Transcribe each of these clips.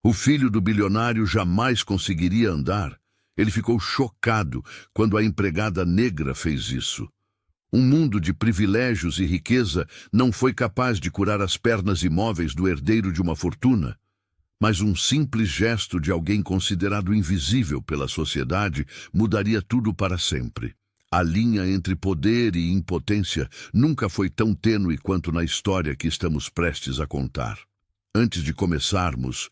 O filho do bilionário jamais conseguiria andar. Ele ficou chocado quando a empregada negra fez isso. Um mundo de privilégios e riqueza não foi capaz de curar as pernas imóveis do herdeiro de uma fortuna. Mas um simples gesto de alguém considerado invisível pela sociedade mudaria tudo para sempre. A linha entre poder e impotência nunca foi tão tênue quanto na história que estamos prestes a contar. Antes de começarmos,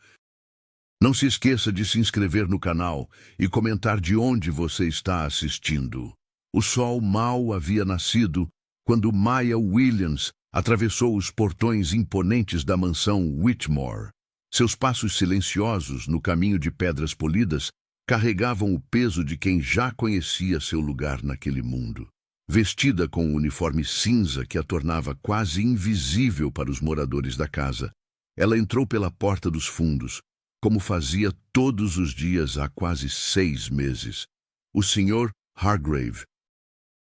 não se esqueça de se inscrever no canal e comentar de onde você está assistindo. O sol mal havia nascido quando Maya Williams atravessou os portões imponentes da mansão Whitmore. Seus passos silenciosos no caminho de pedras polidas carregavam o peso de quem já conhecia seu lugar naquele mundo. Vestida com um uniforme cinza que a tornava quase invisível para os moradores da casa, ela entrou pela porta dos fundos, como fazia todos os dias há quase 6 meses. O Sr. Hargrave,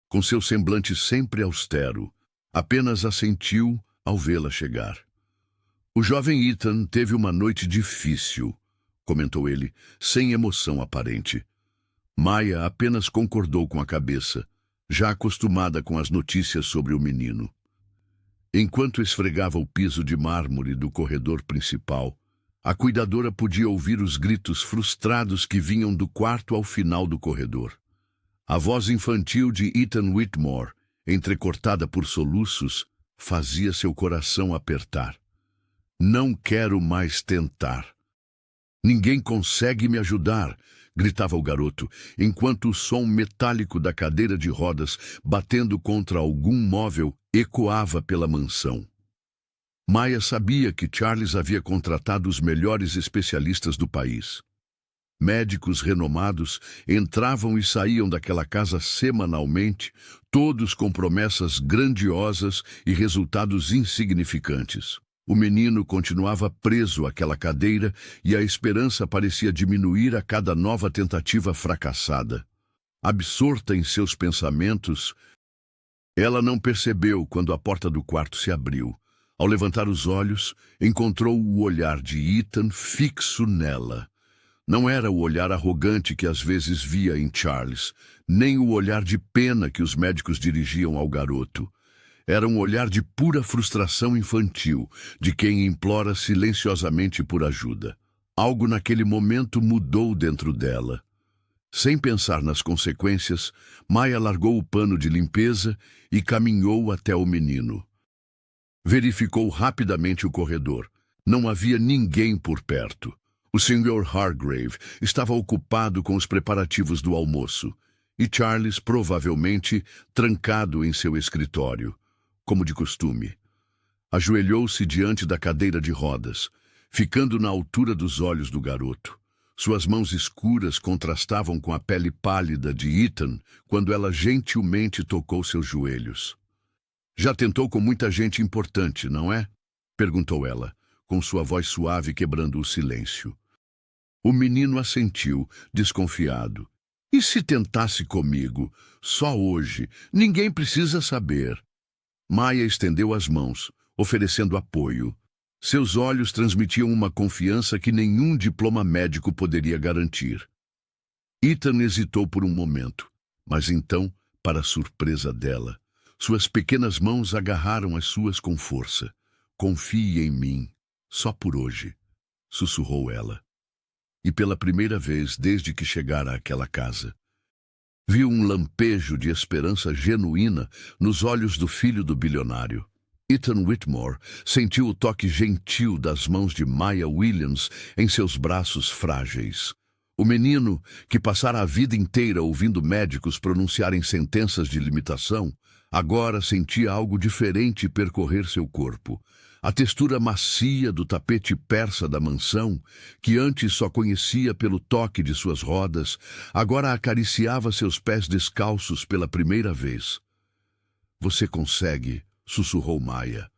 com seu semblante sempre austero, apenas assentiu ao vê-la chegar. O jovem Ethan teve uma noite difícil, comentou ele, sem emoção aparente. Maya apenas concordou com a cabeça, já acostumada com as notícias sobre o menino. Enquanto esfregava o piso de mármore do corredor principal, a cuidadora podia ouvir os gritos frustrados que vinham do quarto ao final do corredor. A voz infantil de Ethan Whitmore, entrecortada por soluços, fazia seu coração apertar. Não quero mais tentar. Ninguém consegue me ajudar, gritava o garoto, enquanto o som metálico da cadeira de rodas batendo contra algum móvel ecoava pela mansão. Maya sabia que Charles havia contratado os melhores especialistas do país. Médicos renomados entravam e saíam daquela casa semanalmente, todos com promessas grandiosas e resultados insignificantes. O menino continuava preso àquela cadeira e a esperança parecia diminuir a cada nova tentativa fracassada. Absorta em seus pensamentos, ela não percebeu quando a porta do quarto se abriu. Ao levantar os olhos, encontrou o olhar de Ethan fixo nela. Não era o olhar arrogante que às vezes via em Charles, nem o olhar de pena que os médicos dirigiam ao garoto. Era um olhar de pura frustração infantil, de quem implora silenciosamente por ajuda. Algo naquele momento mudou dentro dela. Sem pensar nas consequências, Maya largou o pano de limpeza e caminhou até o menino. Verificou rapidamente o corredor. Não havia ninguém por perto. O Sr. Hargrave estava ocupado com os preparativos do almoço, e Charles provavelmente trancado em seu escritório. Como de costume. Ajoelhou-se diante da cadeira de rodas, ficando na altura dos olhos do garoto. Suas mãos escuras contrastavam com a pele pálida de Ethan quando ela gentilmente tocou seus joelhos. Já tentou com muita gente importante, não é? Perguntou ela, com sua voz suave quebrando o silêncio. O menino assentiu, desconfiado. E se tentasse comigo? Só hoje. Ninguém precisa saber. Maya estendeu as mãos, oferecendo apoio. Seus olhos transmitiam uma confiança que nenhum diploma médico poderia garantir. Ethan hesitou por um momento, mas então, para a surpresa dela, suas pequenas mãos agarraram as suas com força. Confie em mim, só por hoje, sussurrou ela. E pela primeira vez desde que chegara àquela casa, viu um lampejo de esperança genuína nos olhos do filho do bilionário. Ethan Whitmore sentiu o toque gentil das mãos de Maya Williams em seus braços frágeis. O menino, que passara a vida inteira ouvindo médicos pronunciarem sentenças de limitação, agora sentia algo diferente percorrer seu corpo. A textura macia do tapete persa da mansão, que antes só conhecia pelo toque de suas rodas, agora acariciava seus pés descalços pela primeira vez. Você consegue, sussurrou Maya.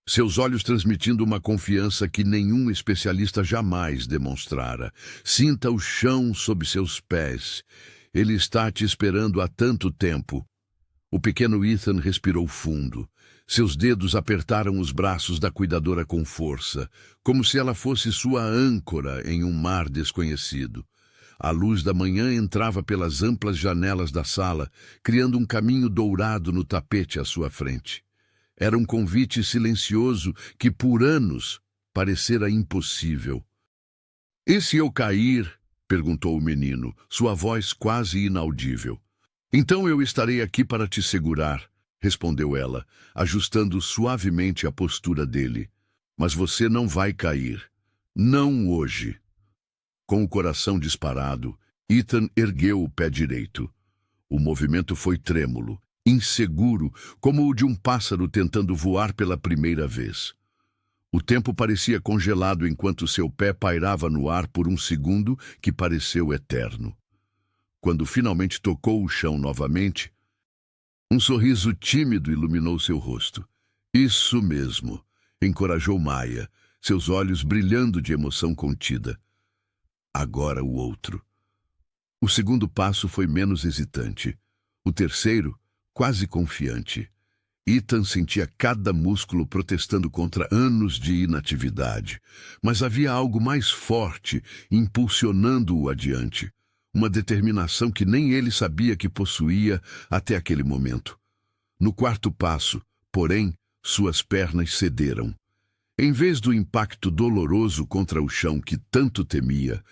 Seus olhos transmitindo uma confiança que nenhum especialista jamais demonstrara. Sinta o chão sob seus pés. Ele está te esperando há tanto tempo. O pequeno Ethan respirou fundo. Seus dedos apertaram os braços da cuidadora com força, como se ela fosse sua âncora em um mar desconhecido. A luz da manhã entrava pelas amplas janelas da sala, criando um caminho dourado no tapete à sua frente. Era um convite silencioso que, por anos, parecera impossível. "E se eu cair?" perguntou o menino, sua voz quase inaudível. "Então eu estarei aqui para te segurar", respondeu ela, ajustando suavemente a postura dele. "Mas você não vai cair. Não hoje." Com o coração disparado, Ethan ergueu o pé direito. O movimento foi trêmulo, inseguro, como o de um pássaro tentando voar pela primeira vez. O tempo parecia congelado enquanto seu pé pairava no ar por um segundo que pareceu eterno. Quando finalmente tocou o chão novamente, um sorriso tímido iluminou seu rosto. "Isso mesmo", encorajou Maya, seus olhos brilhando de emoção contida. Agora o outro. O segundo passo foi menos hesitante. O terceiro, quase confiante. Ethan sentia cada músculo protestando contra anos de inatividade, mas havia algo mais forte impulsionando-o adiante, uma determinação que nem ele sabia que possuía até aquele momento. No quarto passo, porém, suas pernas cederam. Em vez do impacto doloroso contra o chão que tanto temia,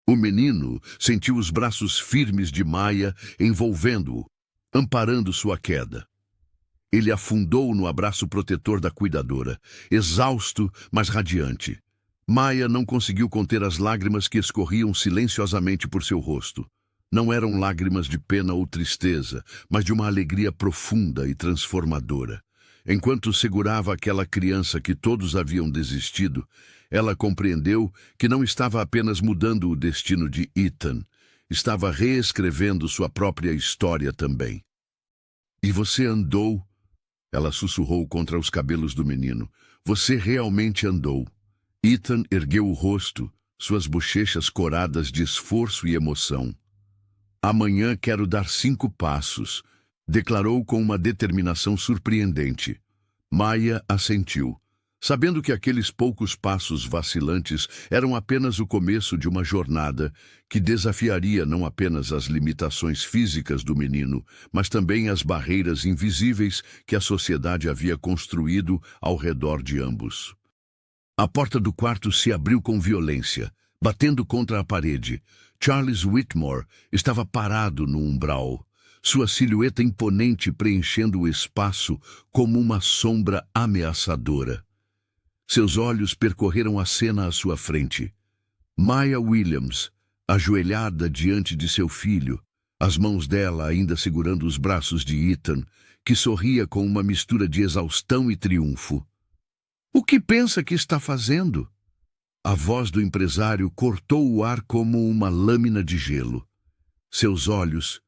o menino sentiu os braços firmes de Maya envolvendo-o, amparando sua queda. Ele afundou no abraço protetor da cuidadora, exausto, mas radiante. Maya não conseguiu conter as lágrimas que escorriam silenciosamente por seu rosto. Não eram lágrimas de pena ou tristeza, mas de uma alegria profunda e transformadora. Enquanto segurava aquela criança que todos haviam desistido, ela compreendeu que não estava apenas mudando o destino de Ethan, estava reescrevendo sua própria história também. "E você andou?" Ela sussurrou contra os cabelos do menino. "Você realmente andou." Ethan ergueu o rosto, suas bochechas coradas de esforço e emoção. "Amanhã quero dar 5 passos", declarou com uma determinação surpreendente. Maya assentiu, sabendo que aqueles poucos passos vacilantes eram apenas o começo de uma jornada que desafiaria não apenas as limitações físicas do menino, mas também as barreiras invisíveis que a sociedade havia construído ao redor de ambos. A porta do quarto se abriu com violência, batendo contra a parede. Charles Whitmore estava parado no umbral, sua silhueta imponente preenchendo o espaço como uma sombra ameaçadora. Seus olhos percorreram a cena à sua frente. Maya Williams, ajoelhada diante de seu filho, as mãos dela ainda segurando os braços de Ethan, que sorria com uma mistura de exaustão e triunfo. "O que pensa que está fazendo?" A voz do empresário cortou o ar como uma lâmina de gelo. Seus olhos,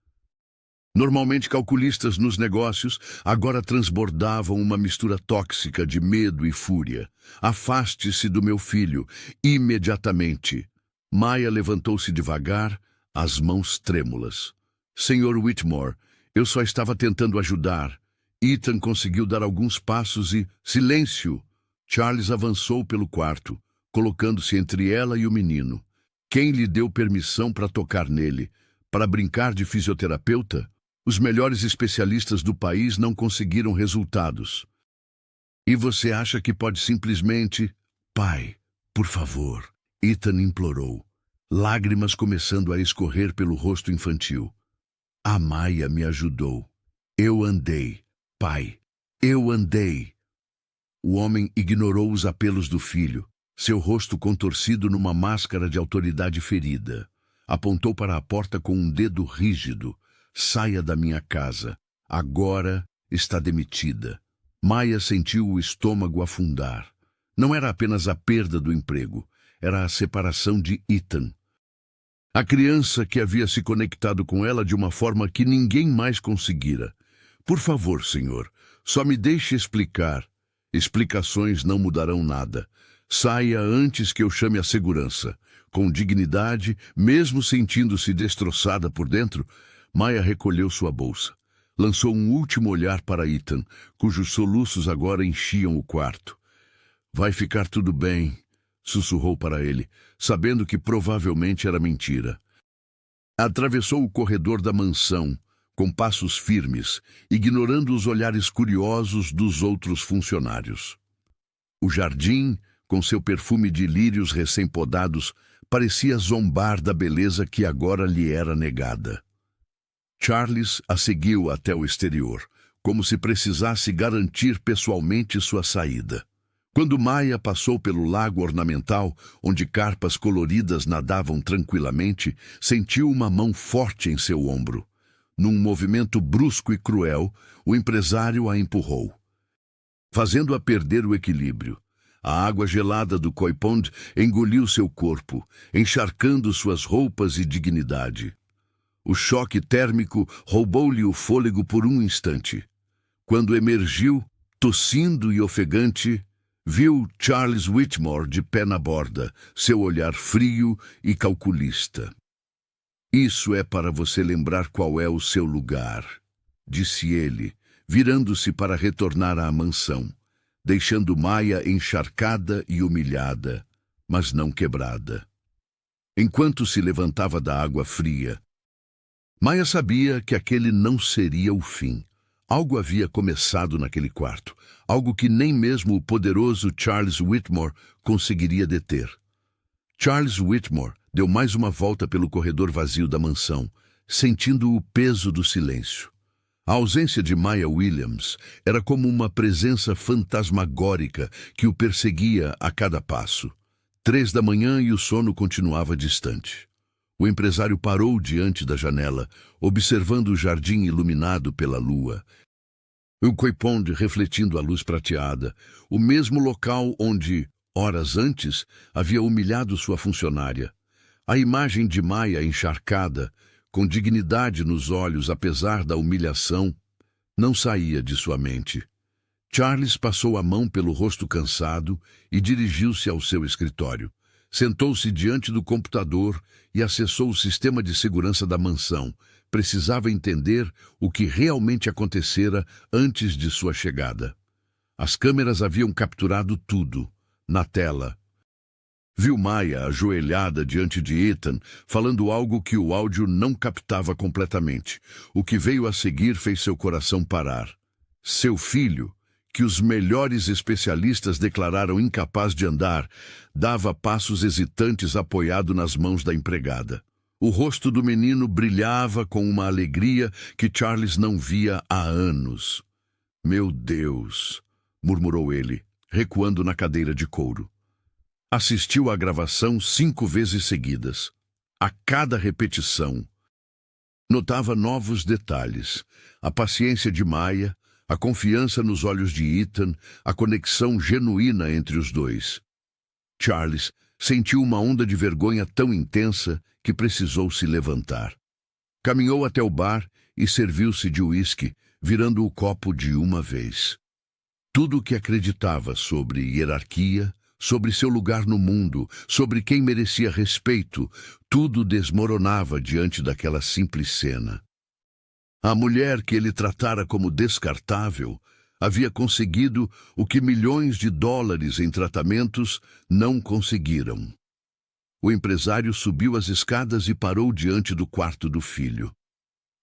normalmente calculistas nos negócios, agora transbordavam uma mistura tóxica de medo e fúria. "Afaste-se do meu filho, imediatamente." Maya levantou-se devagar, as mãos trêmulas. "Senhor Whitmore, eu só estava tentando ajudar." Ethan conseguiu dar alguns passos e... Silêncio! Charles avançou pelo quarto, colocando-se entre ela e o menino. Quem lhe deu permissão para tocar nele? Para brincar de fisioterapeuta? Os melhores especialistas do país não conseguiram resultados. "E você acha que pode simplesmente..." "Pai, por favor", Ethan implorou, lágrimas começando a escorrer pelo rosto infantil. "A Maya me ajudou. Eu andei, pai. Eu andei." O homem ignorou os apelos do filho, seu rosto contorcido numa máscara de autoridade ferida. Apontou para a porta com um dedo rígido. "Saia da minha casa. Agora está demitida." Maya sentiu o estômago afundar. Não era apenas a perda do emprego, era a separação de Ethan. A criança que havia se conectado com ela de uma forma que ninguém mais conseguira. "Por favor, senhor, só me deixe explicar." "Explicações não mudarão nada. Saia antes que eu chame a segurança." Com dignidade, mesmo sentindo-se destroçada por dentro, Maya recolheu sua bolsa. Lançou um último olhar para Ethan, cujos soluços agora enchiam o quarto. Vai ficar tudo bem, sussurrou para ele, sabendo que provavelmente era mentira. Atravessou o corredor da mansão, com passos firmes, ignorando os olhares curiosos dos outros funcionários. O jardim, com seu perfume de lírios recém-podados, parecia zombar da beleza que agora lhe era negada. Charles a seguiu até o exterior, como se precisasse garantir pessoalmente sua saída. Quando Maya passou pelo lago ornamental, onde carpas coloridas nadavam tranquilamente, sentiu uma mão forte em seu ombro. Num movimento brusco e cruel, o empresário a empurrou, fazendo-a perder o equilíbrio. A água gelada do koi pond engoliu seu corpo, encharcando suas roupas e dignidade. O choque térmico roubou-lhe o fôlego por um instante. Quando emergiu, tossindo e ofegante, viu Charles Whitmore de pé na borda, seu olhar frio e calculista. Isso é para você lembrar qual é o seu lugar, disse ele, virando-se para retornar à mansão, deixando Maya encharcada e humilhada, mas não quebrada. Enquanto se levantava da água fria, Maya sabia que aquele não seria o fim. Algo havia começado naquele quarto, algo que nem mesmo o poderoso Charles Whitmore conseguiria deter. Charles Whitmore deu mais uma volta pelo corredor vazio da mansão, sentindo o peso do silêncio. A ausência de Maya Williams era como uma presença fantasmagórica que o perseguia a cada passo. 3 da manhã e o sono continuava distante. O empresário parou diante da janela, observando o jardim iluminado pela lua. O koi pond refletindo a luz prateada, o mesmo local onde, horas antes, havia humilhado sua funcionária. A imagem de Maya encharcada, com dignidade nos olhos apesar da humilhação, não saía de sua mente. Charles passou a mão pelo rosto cansado e dirigiu-se ao seu escritório. Sentou-se diante do computador e acessou o sistema de segurança da mansão. Precisava entender o que realmente acontecera antes de sua chegada. As câmeras haviam capturado tudo, na tela. Viu Maya ajoelhada diante de Ethan, falando algo que o áudio não captava completamente. O que veio a seguir fez seu coração parar. Seu filho, que os melhores especialistas declararam incapaz de andar, dava passos hesitantes apoiado nas mãos da empregada. O rosto do menino brilhava com uma alegria que Charles não via há anos. "Meu Deus!" murmurou ele, recuando na cadeira de couro. Assistiu à gravação 5 vezes seguidas. A cada repetição, notava novos detalhes. A paciência de Maya, a confiança nos olhos de Ethan, a conexão genuína entre os dois. Charles sentiu uma onda de vergonha tão intensa que precisou se levantar. Caminhou até o bar e serviu-se de uísque, virando o copo de uma vez. Tudo o que acreditava sobre hierarquia, sobre seu lugar no mundo, sobre quem merecia respeito, tudo desmoronava diante daquela simples cena. A mulher que ele tratara como descartável havia conseguido o que milhões de dólares em tratamentos não conseguiram. O empresário subiu as escadas e parou diante do quarto do filho.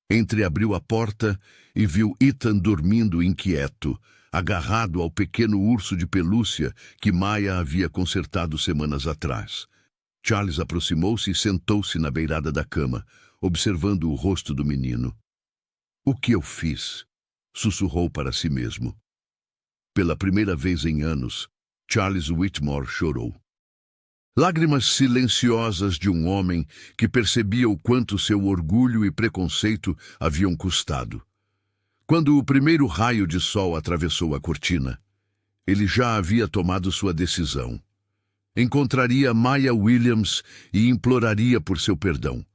Entreabriu a porta e viu Ethan dormindo inquieto, agarrado ao pequeno urso de pelúcia que Maya havia consertado semanas atrás. Charles aproximou-se e sentou-se na beirada da cama, observando o rosto do menino. "O que eu fiz?" sussurrou para si mesmo. Pela primeira vez em anos, Charles Whitmore chorou. Lágrimas silenciosas de um homem que percebia o quanto seu orgulho e preconceito haviam custado. Quando o primeiro raio de sol atravessou a cortina, ele já havia tomado sua decisão. Encontraria Maya Williams e imploraria por seu perdão.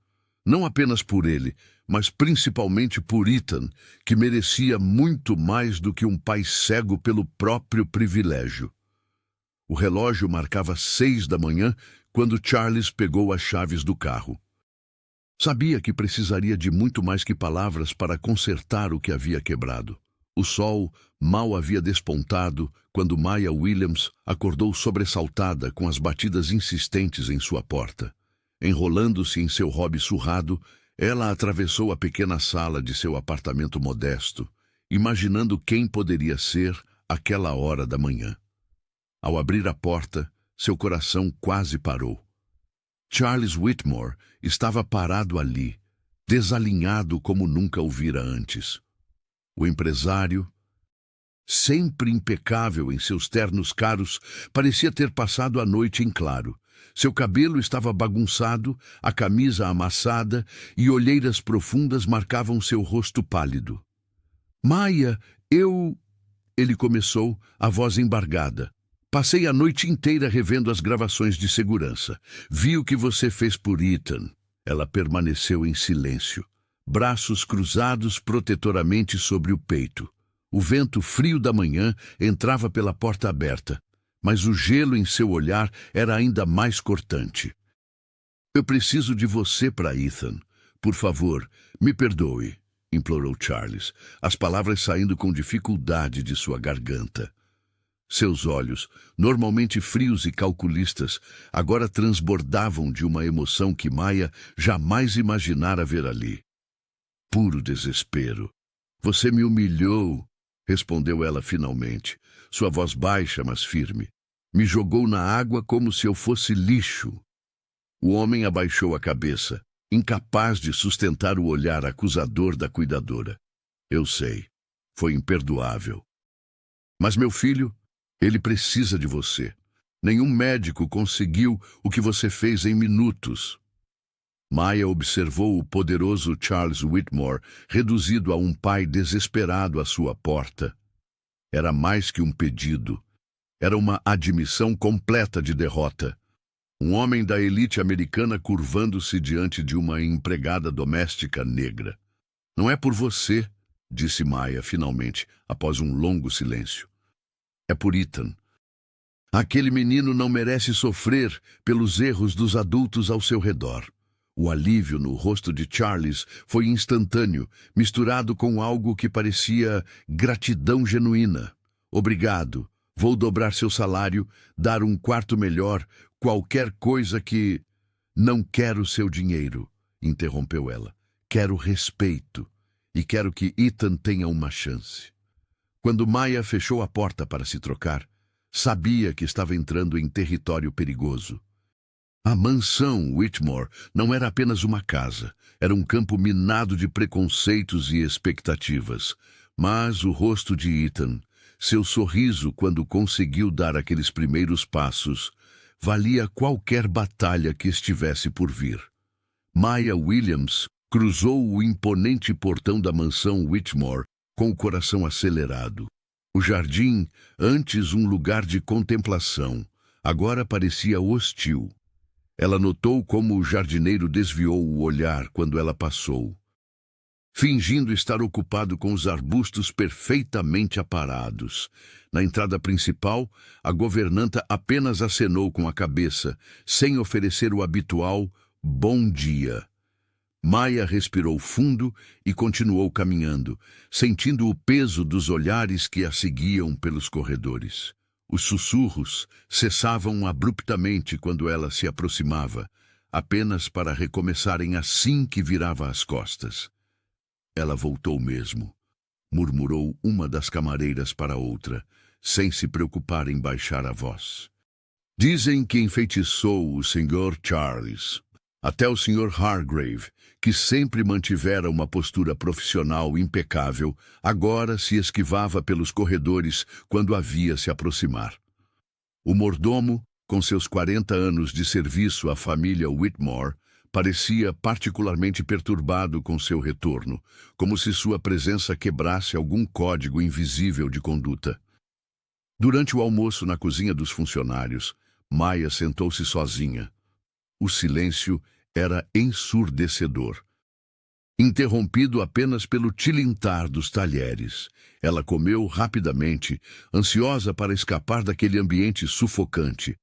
Não apenas por ele, mas principalmente por Ethan, que merecia muito mais do que um pai cego pelo próprio privilégio. O relógio marcava 6 da manhã quando Charles pegou as chaves do carro. Sabia que precisaria de muito mais que palavras para consertar o que havia quebrado. O sol mal havia despontado quando Maya Williams acordou sobressaltada com as batidas insistentes em sua porta. Enrolando-se em seu robe surrado, ela atravessou a pequena sala de seu apartamento modesto, imaginando quem poderia ser aquela hora da manhã. Ao abrir a porta, seu coração quase parou. Charles Whitmore estava parado ali, desalinhado como nunca o vira antes. O empresário, sempre impecável em seus ternos caros, parecia ter passado a noite em claro. Seu cabelo estava bagunçado, a camisa amassada e olheiras profundas marcavam seu rosto pálido. "Maya, Ele começou, a voz embargada. "Passei a noite inteira revendo as gravações de segurança. Vi o que você fez por Ethan." Ela permaneceu em silêncio, braços cruzados protetoramente sobre o peito. O vento frio da manhã entrava pela porta aberta, mas o gelo em seu olhar era ainda mais cortante. "Eu preciso de você para Ethan. Por favor, me perdoe", implorou Charles, as palavras saindo com dificuldade de sua garganta. Seus olhos, normalmente frios e calculistas, agora transbordavam de uma emoção que Maya jamais imaginara ver ali. Puro desespero. "Você me humilhou", respondeu ela finalmente, sua voz baixa, mas firme. "Me jogou na água como se eu fosse lixo." O homem abaixou a cabeça, incapaz de sustentar o olhar acusador da cuidadora. "Eu sei. Foi imperdoável. Mas meu filho, ele precisa de você. Nenhum médico conseguiu o que você fez em minutos." Maya observou o poderoso Charles Whitmore reduzido a um pai desesperado à sua porta. Era mais que um pedido. Era uma admissão completa de derrota. Um homem da elite americana curvando-se diante de uma empregada doméstica negra. "Não é por você", disse Maya finalmente, após um longo silêncio. "É por Ethan. Aquele menino não merece sofrer pelos erros dos adultos ao seu redor." O alívio no rosto de Charles foi instantâneo, misturado com algo que parecia gratidão genuína. "Obrigado. Vou dobrar seu salário, dar um quarto melhor, qualquer coisa que..." "Não quero seu dinheiro", interrompeu ela. "Quero respeito. E quero que Ethan tenha uma chance." Quando Maya fechou a porta para se trocar, sabia que estava entrando em território perigoso. A mansão Whitmore não era apenas uma casa, era um campo minado de preconceitos e expectativas. Mas o rosto de Ethan, seu sorriso quando conseguiu dar aqueles primeiros passos, valia qualquer batalha que estivesse por vir. Maya Williams cruzou o imponente portão da mansão Whitmore com o coração acelerado. O jardim, antes um lugar de contemplação, agora parecia hostil. Ela notou como o jardineiro desviou o olhar quando ela passou, fingindo estar ocupado com os arbustos perfeitamente aparados. Na entrada principal, a governanta apenas acenou com a cabeça, sem oferecer o habitual "bom dia". Maya respirou fundo e continuou caminhando, sentindo o peso dos olhares que a seguiam pelos corredores. Os sussurros cessavam abruptamente quando ela se aproximava, apenas para recomeçarem assim que virava as costas. "Ela voltou mesmo", murmurou uma das camareiras para outra, sem se preocupar em baixar a voz. "Dizem que enfeitiçou o Sr. Charles. Até o Sr. Hargrave, que sempre mantivera uma postura profissional impecável, agora se esquivava pelos corredores quando a via se aproximar. O mordomo, com seus 40 anos de serviço à família Whitmore, parecia particularmente perturbado com seu retorno, como se sua presença quebrasse algum código invisível de conduta. Durante o almoço na cozinha dos funcionários, Maya sentou-se sozinha. O silêncio era ensurdecedor, interrompido apenas pelo tilintar dos talheres. Ela comeu rapidamente, ansiosa para escapar daquele ambiente sufocante.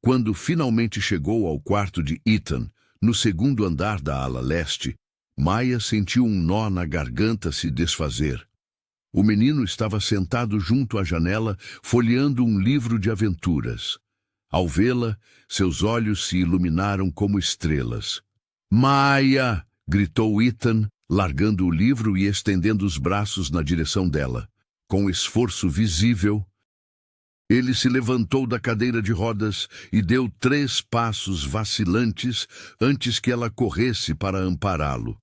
Quando finalmente chegou ao quarto de Ethan, No segundo andar da ala leste, Maya sentiu um nó na garganta se desfazer. O menino estava sentado junto à janela, folheando um livro de aventuras. Ao vê-la, seus olhos se iluminaram como estrelas. "Maya!" gritou Ethan, largando o livro e estendendo os braços na direção dela. Com esforço visível, ele se levantou da cadeira de rodas e deu 3 passos vacilantes antes que ela corresse para ampará-lo.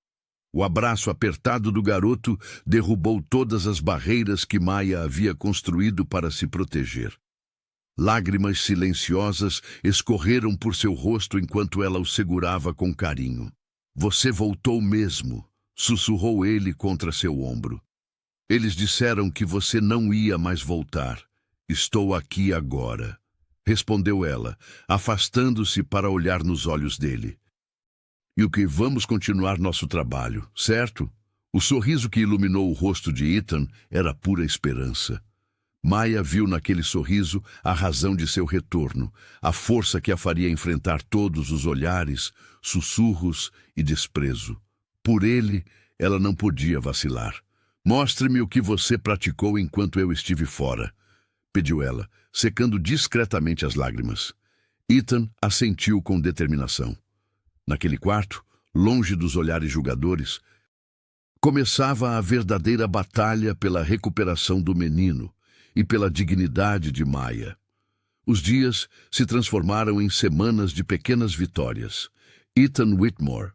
O abraço apertado do garoto derrubou todas as barreiras que Maya havia construído para se proteger. Lágrimas silenciosas escorreram por seu rosto enquanto ela o segurava com carinho. "Você voltou mesmo", sussurrou ele contra seu ombro. "Eles disseram que você não ia mais voltar. Estou aqui agora", respondeu ela, afastando-se para olhar nos olhos dele. "E o que vamos continuar nosso trabalho, certo?" O sorriso que iluminou o rosto de Ethan era pura esperança. Maya viu naquele sorriso a razão de seu retorno, a força que a faria enfrentar todos os olhares, sussurros e desprezo. Por ele, ela não podia vacilar. "Mostre-me o que você praticou enquanto eu estive fora", pediu ela, secando discretamente as lágrimas. Ethan assentiu com determinação. Naquele quarto, longe dos olhares julgadores, começava a verdadeira batalha pela recuperação do menino e pela dignidade de Maya. Os dias se transformaram em semanas de pequenas vitórias. Ethan Whitmore,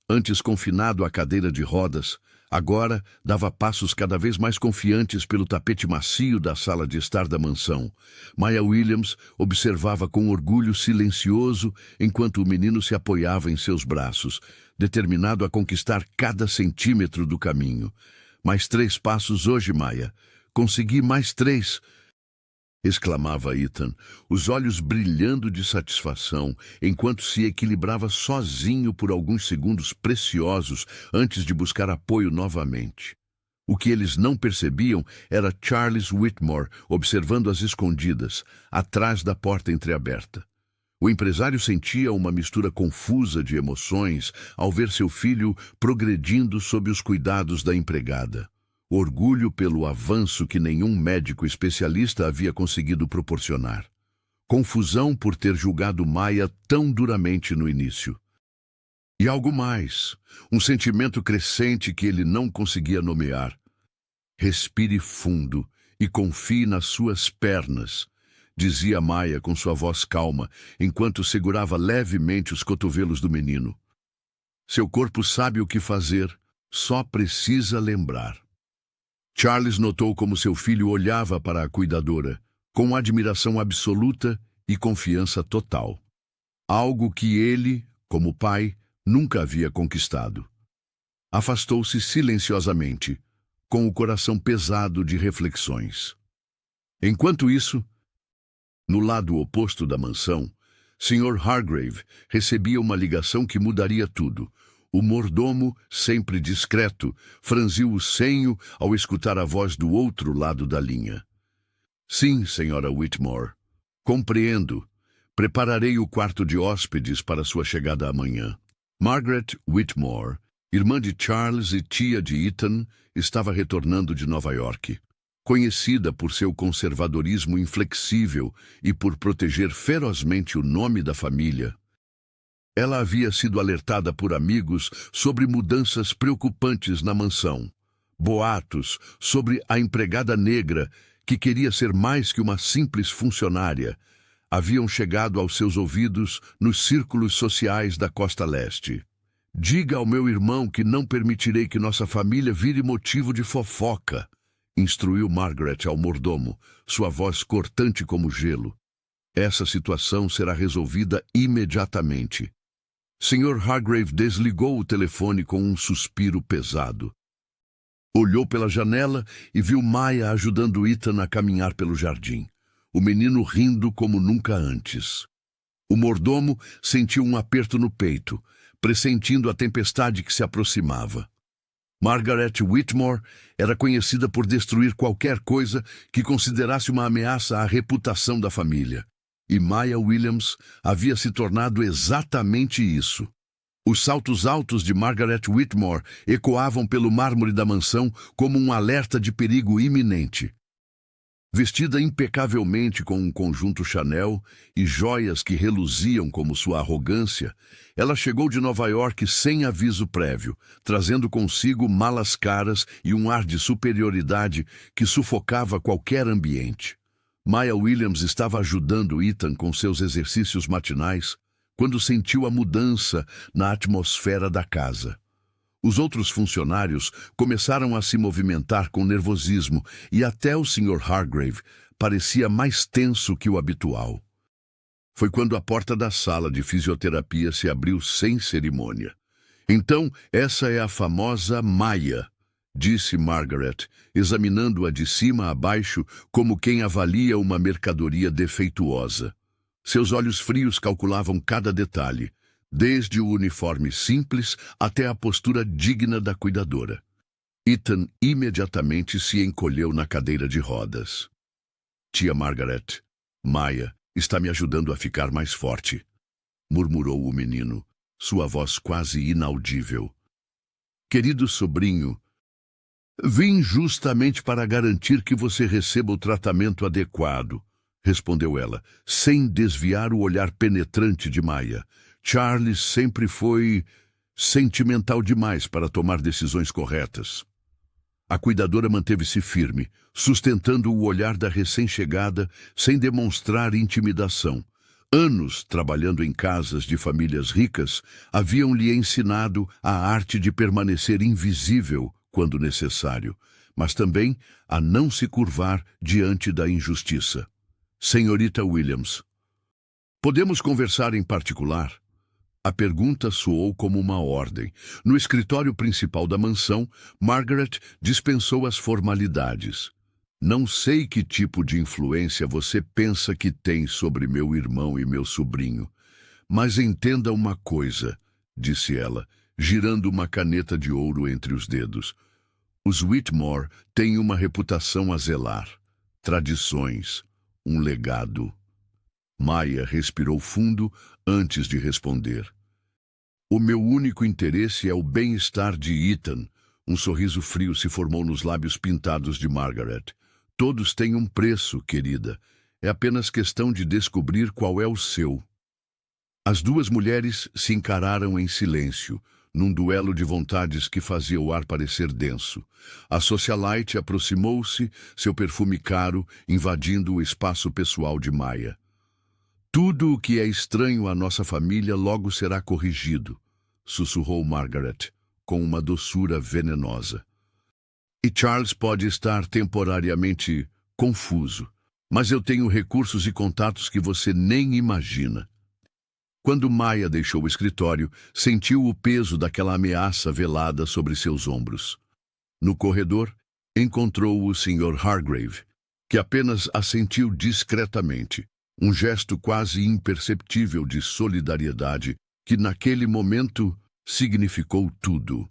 antes confinado à cadeira de rodas, agora dava passos cada vez mais confiantes pelo tapete macio da sala de estar da mansão. Maya Williams observava com orgulho silencioso enquanto o menino se apoiava em seus braços, determinado a conquistar cada centímetro do caminho. "Mais 3 passos hoje, Maya. Consegui mais 3", exclamava Ethan, os olhos brilhando de satisfação, enquanto se equilibrava sozinho por alguns segundos preciosos antes de buscar apoio novamente. O que eles não percebiam era Charles Whitmore observando às escondidas, atrás da porta entreaberta. O empresário sentia uma mistura confusa de emoções ao ver seu filho progredindo sob os cuidados da empregada. Orgulho pelo avanço que nenhum médico especialista havia conseguido proporcionar. Confusão por ter julgado Maya tão duramente no início. E algo mais, um sentimento crescente que ele não conseguia nomear. "Respire fundo e confie nas suas pernas", dizia Maya com sua voz calma, enquanto segurava levemente os cotovelos do menino. "Seu corpo sabe o que fazer, só precisa lembrar." Charles notou como seu filho olhava para a cuidadora, com admiração absoluta e confiança total. Algo que ele, como pai, nunca havia conquistado. Afastou-se silenciosamente, com o coração pesado de reflexões. Enquanto isso, no lado oposto da mansão, Sr. Hargrave recebia uma ligação que mudaria tudo. O mordomo, sempre discreto, franziu o senho ao escutar a voz do outro lado da linha. "Sim, Sra. Whitmore. Compreendo. Prepararei o quarto de hóspedes para sua chegada amanhã." Margaret Whitmore, irmã de Charles e tia de Ethan, estava retornando de Nova York. Conhecida por seu conservadorismo inflexível e por proteger ferozmente o nome da família, ela havia sido alertada por amigos sobre mudanças preocupantes na mansão. Boatos sobre a empregada negra, que queria ser mais que uma simples funcionária, haviam chegado aos seus ouvidos nos círculos sociais da Costa Leste. "Diga ao meu irmão que não permitirei que nossa família vire motivo de fofoca", instruiu Margaret ao mordomo, sua voz cortante como gelo. "Essa situação será resolvida imediatamente." Sr. Hargrave desligou o telefone com um suspiro pesado. Olhou pela janela e viu Maya ajudando Ethan a caminhar pelo jardim, o menino rindo como nunca antes. O mordomo sentiu um aperto no peito, pressentindo a tempestade que se aproximava. Margaret Whitmore era conhecida por destruir qualquer coisa que considerasse uma ameaça à reputação da família. E Maya Williams havia se tornado exatamente isso. Os saltos altos de Margaret Whitmore ecoavam pelo mármore da mansão como um alerta de perigo iminente. Vestida impecavelmente com um conjunto Chanel e joias que reluziam como sua arrogância, ela chegou de Nova York sem aviso prévio, trazendo consigo malas caras e um ar de superioridade que sufocava qualquer ambiente. Maya Williams estava ajudando Ethan com seus exercícios matinais quando sentiu a mudança na atmosfera da casa. Os outros funcionários começaram a se movimentar com nervosismo e até o Sr. Hargrave parecia mais tenso que o habitual. Foi quando a porta da sala de fisioterapia se abriu sem cerimônia. Então, essa é a famosa Maya, disse Margaret, examinando-a de cima a baixo como quem avalia uma mercadoria defeituosa. Seus olhos frios calculavam cada detalhe, desde o uniforme simples até a postura digna da cuidadora. Ethan imediatamente se encolheu na cadeira de rodas. Tia Margaret, Maya está me ajudando a ficar mais forte, murmurou o menino, sua voz quase inaudível. Querido sobrinho, vim justamente para garantir que você receba o tratamento adequado, respondeu ela, sem desviar o olhar penetrante de Maya. Charles sempre foi sentimental demais para tomar decisões corretas. A cuidadora manteve-se firme, sustentando o olhar da recém-chegada sem demonstrar intimidação. Anos trabalhando em casas de famílias ricas haviam-lhe ensinado a arte de permanecer invisível quando necessário, mas também a não se curvar diante da injustiça. Senhorita Williams, podemos conversar em particular? A pergunta soou como uma ordem. No escritório principal da mansão, Margaret dispensou as formalidades. Não sei que tipo de influência você pensa que tem sobre meu irmão e meu sobrinho, mas entenda uma coisa, disse ela, girando uma caneta de ouro entre os dedos. Os Whitmore têm uma reputação a zelar, tradições, um legado. Maya respirou fundo antes de responder. O meu único interesse é o bem-estar de Ethan. Um sorriso frio se formou nos lábios pintados de Margaret. Todos têm um preço, querida. É apenas questão de descobrir qual é o seu. As duas mulheres se encararam em silêncio, num duelo de vontades que fazia o ar parecer denso. A socialite aproximou-se, seu perfume caro invadindo o espaço pessoal de Maya. Tudo o que é estranho à nossa família logo será corrigido, sussurrou Margaret, com uma doçura venenosa. E Charles pode estar temporariamente confuso, mas eu tenho recursos e contatos que você nem imagina. Quando Maya deixou o escritório, sentiu o peso daquela ameaça velada sobre seus ombros. No corredor, encontrou o Sr. Hargrave, que apenas assentiu discretamente, um gesto quase imperceptível de solidariedade que, naquele momento, significou tudo.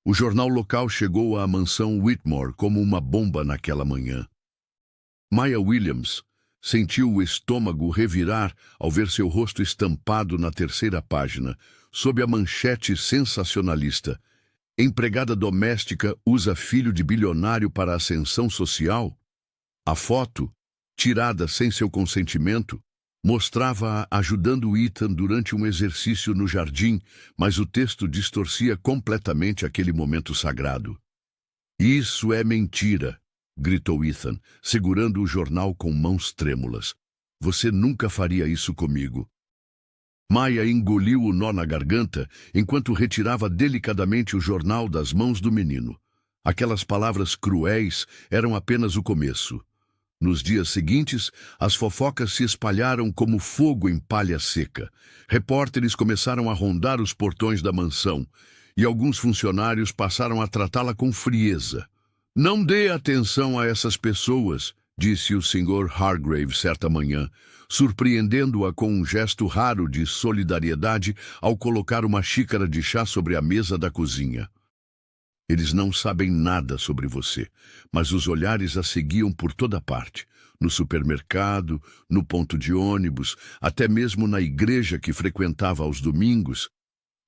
O jornal local chegou à mansão Whitmore como uma bomba naquela manhã. Maya Williams sentiu o estômago revirar ao ver seu rosto estampado na terceira página, sob a manchete sensacionalista: empregada doméstica usa filho de bilionário para ascensão social? A foto, tirada sem seu consentimento, mostrava-a ajudando Ethan durante um exercício no jardim, mas o texto distorcia completamente aquele momento sagrado. Isso é mentira, gritou Ethan, segurando o jornal com mãos trêmulas. Você nunca faria isso comigo. Maya engoliu o nó na garganta enquanto retirava delicadamente o jornal das mãos do menino. Aquelas palavras cruéis eram apenas o começo. Nos dias seguintes, as fofocas se espalharam como fogo em palha seca. Repórteres começaram a rondar os portões da mansão, e alguns funcionários passaram a tratá-la com frieza. Não dê atenção a essas pessoas, disse o Sr. Hargrave certa manhã, surpreendendo-a com um gesto raro de solidariedade ao colocar uma xícara de chá sobre a mesa da cozinha. Eles não sabem nada sobre você, mas os olhares a seguiam por toda parte, no supermercado, no ponto de ônibus, até mesmo na igreja que frequentava aos domingos.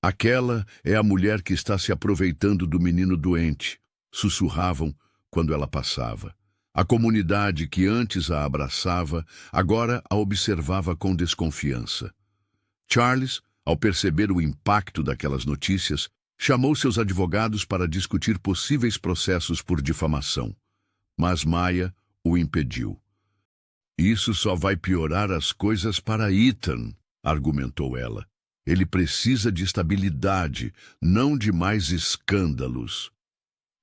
Aquela é a mulher que está se aproveitando do menino doente, sussurravam quando ela passava. A comunidade que antes a abraçava, agora a observava com desconfiança. Charles, ao perceber o impacto daquelas notícias, chamou seus advogados para discutir possíveis processos por difamação. Mas Maya o impediu. Isso só vai piorar as coisas para Ethan, argumentou ela. Ele precisa de estabilidade, não de mais escândalos.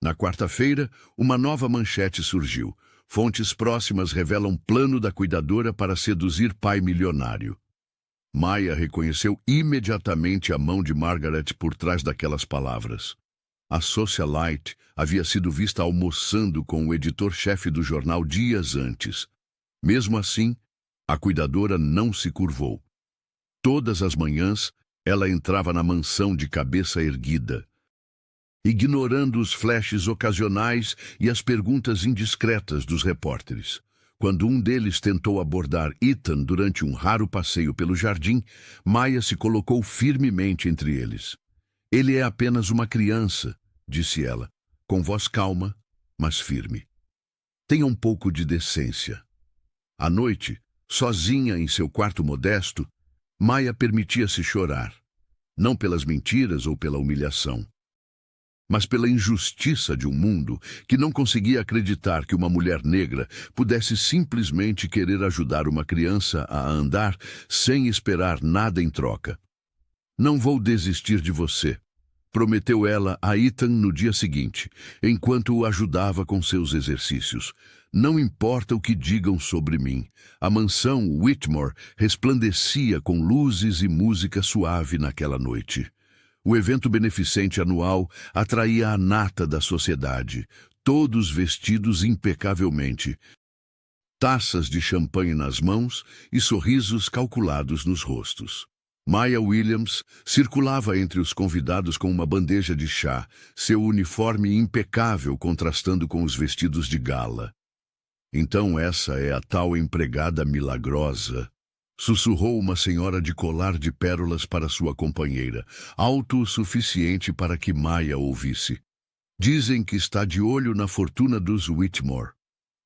Na quarta-feira, uma nova manchete surgiu. Fontes próximas revelam plano da cuidadora para seduzir pai milionário. Maya reconheceu imediatamente a mão de Margaret por trás daquelas palavras. A socialite havia sido vista almoçando com o editor-chefe do jornal dias antes. Mesmo assim, a cuidadora não se curvou. Todas as manhãs, ela entrava na mansão de cabeça erguida, ignorando os flashes ocasionais e as perguntas indiscretas dos repórteres. Quando um deles tentou abordar Ethan durante um raro passeio pelo jardim, Maya se colocou firmemente entre eles. Ele é apenas uma criança, disse ela, com voz calma, mas firme. Tenha um pouco de decência. À noite, sozinha em seu quarto modesto, Maya permitia-se chorar, não pelas mentiras ou pela humilhação, mas pela injustiça de um mundo que não conseguia acreditar que uma mulher negra pudesse simplesmente querer ajudar uma criança a andar sem esperar nada em troca. Não vou desistir de você, prometeu ela a Ethan no dia seguinte, enquanto o ajudava com seus exercícios. Não importa o que digam sobre mim. A mansão Whitmore resplandecia com luzes e música suave naquela noite. O evento beneficente anual atraía a nata da sociedade, todos vestidos impecavelmente, taças de champanhe nas mãos e sorrisos calculados nos rostos. Maya Williams circulava entre os convidados com uma bandeja de chá, seu uniforme impecável contrastando com os vestidos de gala. Então essa é a tal empregada milagrosa, sussurrou uma senhora de colar de pérolas para sua companheira, alto o suficiente para que Maya ouvisse. Dizem que está de olho na fortuna dos Whitmore.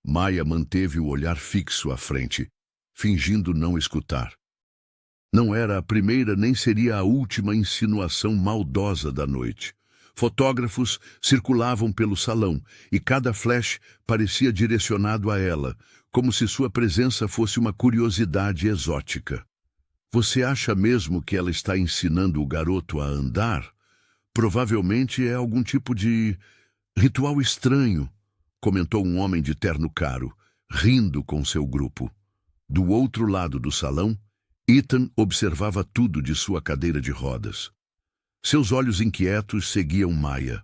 Maya manteve o olhar fixo à frente, fingindo não escutar. Não era a primeira nem seria a última insinuação maldosa da noite. Fotógrafos circulavam pelo salão e cada flash parecia direcionado a ela, como se sua presença fosse uma curiosidade exótica. Você acha mesmo que ela está ensinando o garoto a andar? Provavelmente é algum tipo de ritual estranho, comentou um homem de terno caro, rindo com seu grupo. Do outro lado do salão, Ethan observava tudo de sua cadeira de rodas. Seus olhos inquietos seguiam Maya,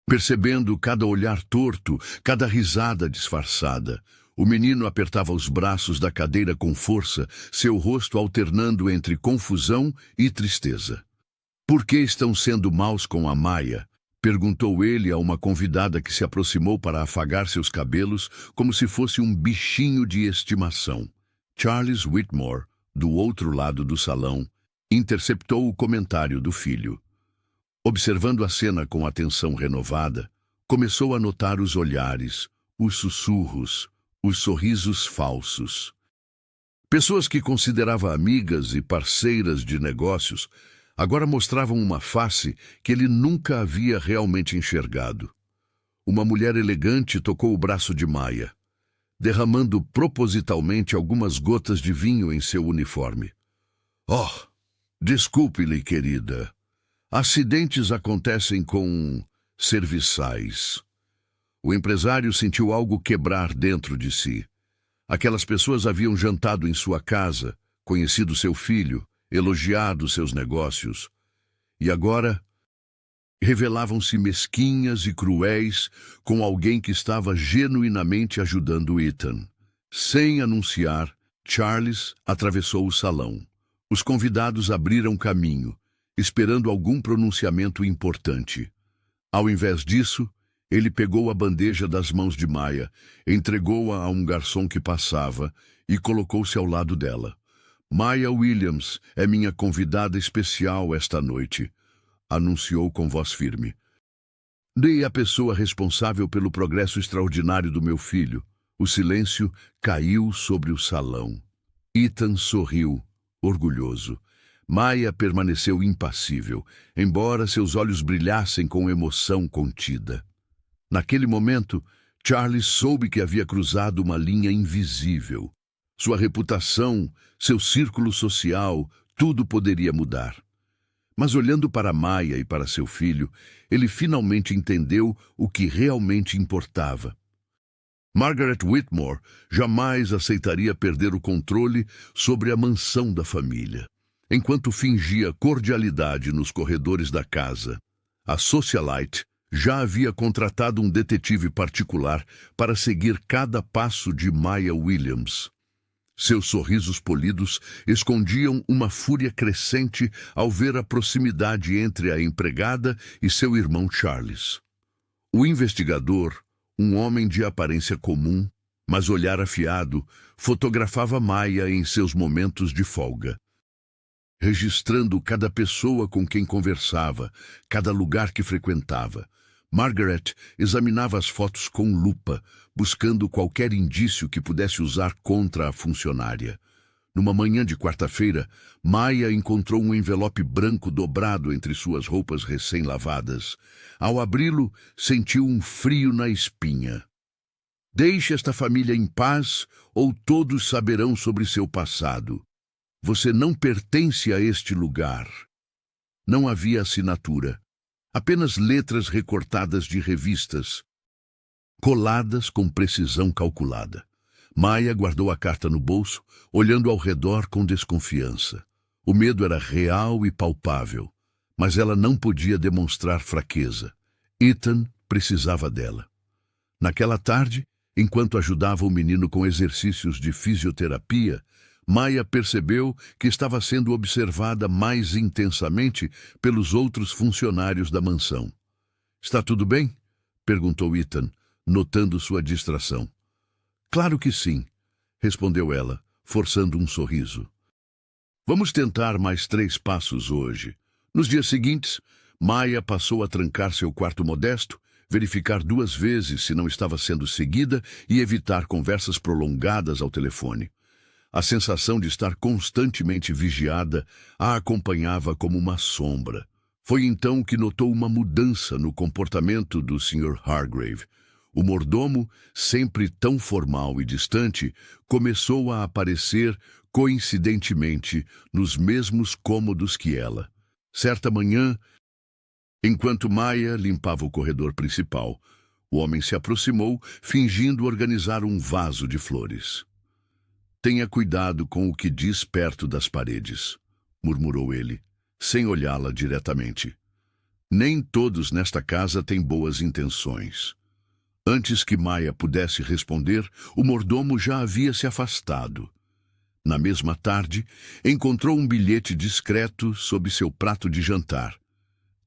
percebendo cada olhar torto, cada risada disfarçada. O menino apertava os braços da cadeira com força, seu rosto alternando entre confusão e tristeza. Por que estão sendo maus com a Maya? Perguntou ele a uma convidada que se aproximou para afagar seus cabelos como se fosse um bichinho de estimação. Charles Whitmore, do outro lado do salão, interceptou o comentário do filho. Observando a cena com atenção renovada, começou a notar os olhares, os sussurros, os sorrisos falsos. Pessoas que considerava amigas e parceiras de negócios agora mostravam uma face que ele nunca havia realmente enxergado. Uma mulher elegante tocou o braço de Maya, derramando propositalmente algumas gotas de vinho em seu uniforme. Oh, desculpe-lhe, querida. Acidentes acontecem com serviçais. O empresário sentiu algo quebrar dentro de si. Aquelas pessoas haviam jantado em sua casa, conhecido seu filho, elogiado seus negócios. E agora revelavam-se mesquinhas e cruéis com alguém que estava genuinamente ajudando Ethan. Sem anunciar, Charles atravessou o salão. Os convidados abriram caminho, esperando algum pronunciamento importante. Ao invés disso, ele pegou a bandeja das mãos de Maya, entregou-a a um garçom que passava e colocou-se ao lado dela. Maya Williams é minha convidada especial esta noite, anunciou com voz firme. Dei a pessoa responsável pelo progresso extraordinário do meu filho. O silêncio caiu sobre o salão. Ethan sorriu, orgulhoso. Maya permaneceu impassível, embora seus olhos brilhassem com emoção contida. Naquele momento, Charles soube que havia cruzado uma linha invisível. Sua reputação, seu círculo social, tudo poderia mudar. Mas olhando para Maya e para seu filho, ele finalmente entendeu o que realmente importava. Margaret Whitmore jamais aceitaria perder o controle sobre a mansão da família. Enquanto fingia cordialidade nos corredores da casa, a socialite já havia contratado um detetive particular para seguir cada passo de Maya Williams. Seus sorrisos polidos escondiam uma fúria crescente ao ver a proximidade entre a empregada e seu irmão Charles. O investigador, um homem de aparência comum, mas olhar afiado, fotografava Maya em seus momentos de folga, registrando cada pessoa com quem conversava, cada lugar que frequentava. Margaret examinava as fotos com lupa, buscando qualquer indício que pudesse usar contra a funcionária. Numa manhã de quarta-feira, Maya encontrou um envelope branco dobrado entre suas roupas recém-lavadas. Ao abri-lo, sentiu um frio na espinha. Deixe esta família em paz ou todos saberão sobre seu passado. Você não pertence a este lugar. Não havia assinatura. Apenas letras recortadas de revistas, coladas com precisão calculada. Maya guardou a carta no bolso, olhando ao redor com desconfiança. O medo era real e palpável, mas ela não podia demonstrar fraqueza. Ethan precisava dela. Naquela tarde, enquanto ajudava o menino com exercícios de fisioterapia, Maya percebeu que estava sendo observada mais intensamente pelos outros funcionários da mansão. "Está tudo bem?" perguntou Ethan, notando sua distração. "Claro que sim", respondeu ela, forçando um sorriso. "Vamos tentar mais 3 passos hoje." Nos dias seguintes, Maya passou a trancar seu quarto modesto, verificar 2 vezes se não estava sendo seguida e evitar conversas prolongadas ao telefone. A sensação de estar constantemente vigiada a acompanhava como uma sombra. Foi então que notou uma mudança no comportamento do Sr. Hargrave. O mordomo, sempre tão formal e distante, começou a aparecer coincidentemente nos mesmos cômodos que ela. Certa manhã, enquanto Maya limpava o corredor principal, o homem se aproximou, fingindo organizar um vaso de flores. "Tenha cuidado com o que diz perto das paredes", murmurou ele, sem olhá-la diretamente. "Nem todos nesta casa têm boas intenções." Antes que Maya pudesse responder, o mordomo já havia se afastado. Na mesma tarde, encontrou um bilhete discreto sob seu prato de jantar.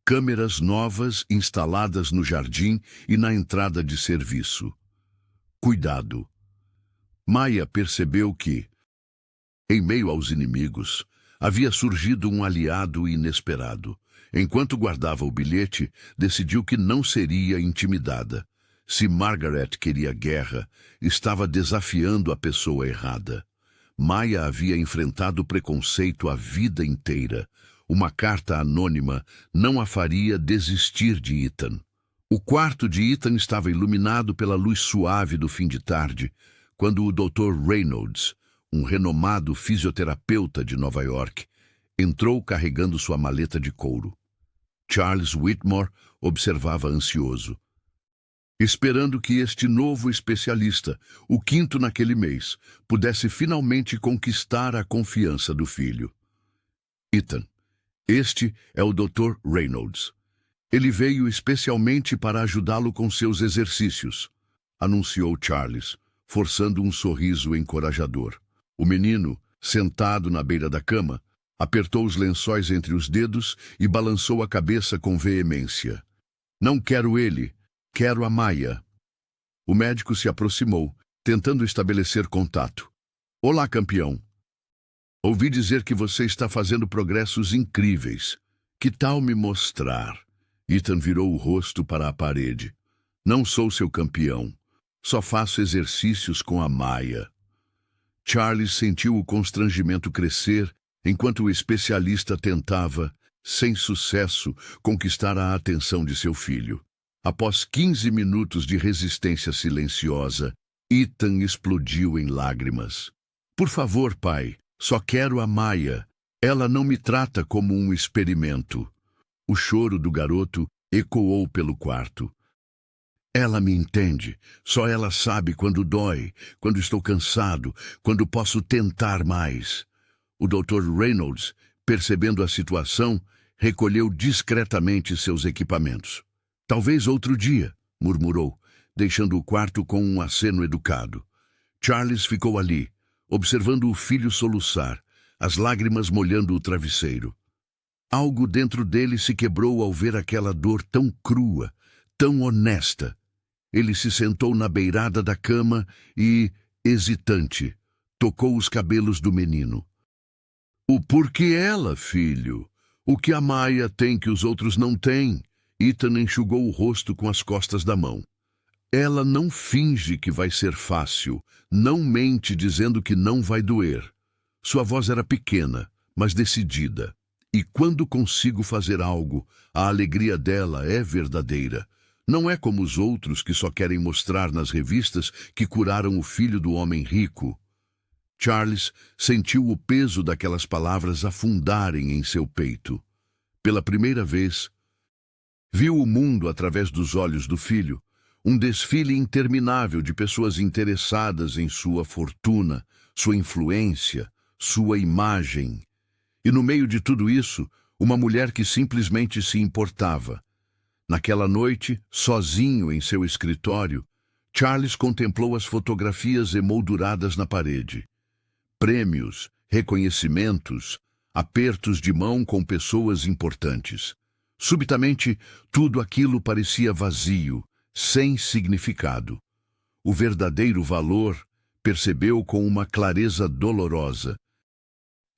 Câmeras novas instaladas no jardim e na entrada de serviço. Cuidado. Maya percebeu que, em meio aos inimigos, havia surgido um aliado inesperado. Enquanto guardava o bilhete, decidiu que não seria intimidada. Se Margaret queria guerra, estava desafiando a pessoa errada. Maya havia enfrentado preconceito a vida inteira. Uma carta anônima não a faria desistir de Ethan. O quarto de Ethan estava iluminado pela luz suave do fim de tarde, quando o Dr. Reynolds, um renomado fisioterapeuta de Nova York, entrou carregando sua maleta de couro. Charles Whitmore observava ansioso, esperando que este novo especialista, o 5º naquele mês, pudesse finalmente conquistar a confiança do filho. "Ethan, este é o Dr. Reynolds. Ele veio especialmente para ajudá-lo com seus exercícios", anunciou Charles, forçando um sorriso encorajador. O menino, sentado na beira da cama, apertou os lençóis entre os dedos e balançou a cabeça com veemência. "Não quero ele, quero a Maya." O médico se aproximou, tentando estabelecer contato. "Olá, campeão." Ouvi dizer que você está fazendo progressos incríveis. Que tal me mostrar? Ethan virou o rosto para a parede. Não sou seu campeão. Só faço exercícios com a Maya. Charles sentiu o constrangimento crescer enquanto o especialista tentava, sem sucesso, conquistar a atenção de seu filho. Após 15 minutos de resistência silenciosa, Ethan explodiu em lágrimas. Por favor, pai, só quero a Maya. Ela não me trata como um experimento. O choro do garoto ecoou pelo quarto. Ela me entende. Só ela sabe quando dói, quando estou cansado, quando posso tentar mais. O Dr. Reynolds, percebendo a situação, recolheu discretamente seus equipamentos. Talvez outro dia, murmurou, deixando o quarto com um aceno educado. Charles ficou ali, observando o filho soluçar, as lágrimas molhando o travesseiro. Algo dentro dele se quebrou ao ver aquela dor tão crua, tão honesta. Ele se sentou na beirada da cama e, hesitante, tocou os cabelos do menino. O porquê ela, filho? O que a Maya tem que os outros não têm? Ethan enxugou o rosto com as costas da mão. Ela não finge que vai ser fácil, não mente dizendo que não vai doer. Sua voz era pequena, mas decidida. E quando consigo fazer algo, a alegria dela é verdadeira. Não é como os outros que só querem mostrar nas revistas que curaram o filho do homem rico. Charles sentiu o peso daquelas palavras afundarem em seu peito. Pela primeira vez, viu o mundo através dos olhos do filho, um desfile interminável de pessoas interessadas em sua fortuna, sua influência, sua imagem. E no meio de tudo isso, uma mulher que simplesmente se importava. Naquela noite, sozinho em seu escritório, Charles contemplou as fotografias emolduradas na parede. Prêmios, reconhecimentos, apertos de mão com pessoas importantes. Subitamente, tudo aquilo parecia vazio, sem significado. O verdadeiro valor, percebeu com uma clareza dolorosa,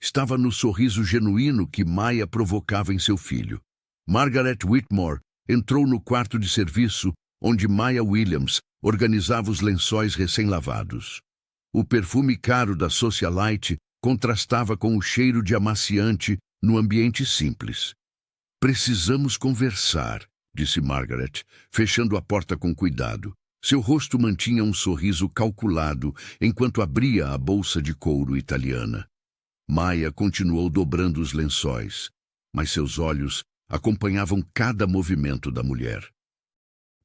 estava no sorriso genuíno que Maya provocava em seu filho. Margaret Whitmore entrou no quarto de serviço onde Maya Williams organizava os lençóis recém-lavados. O perfume caro da Socialite contrastava com o cheiro de amaciante no ambiente simples. Precisamos conversar, disse Margaret, fechando a porta com cuidado. Seu rosto mantinha um sorriso calculado enquanto abria a bolsa de couro italiana. Maya continuou dobrando os lençóis, mas seus olhos acompanhavam cada movimento da mulher.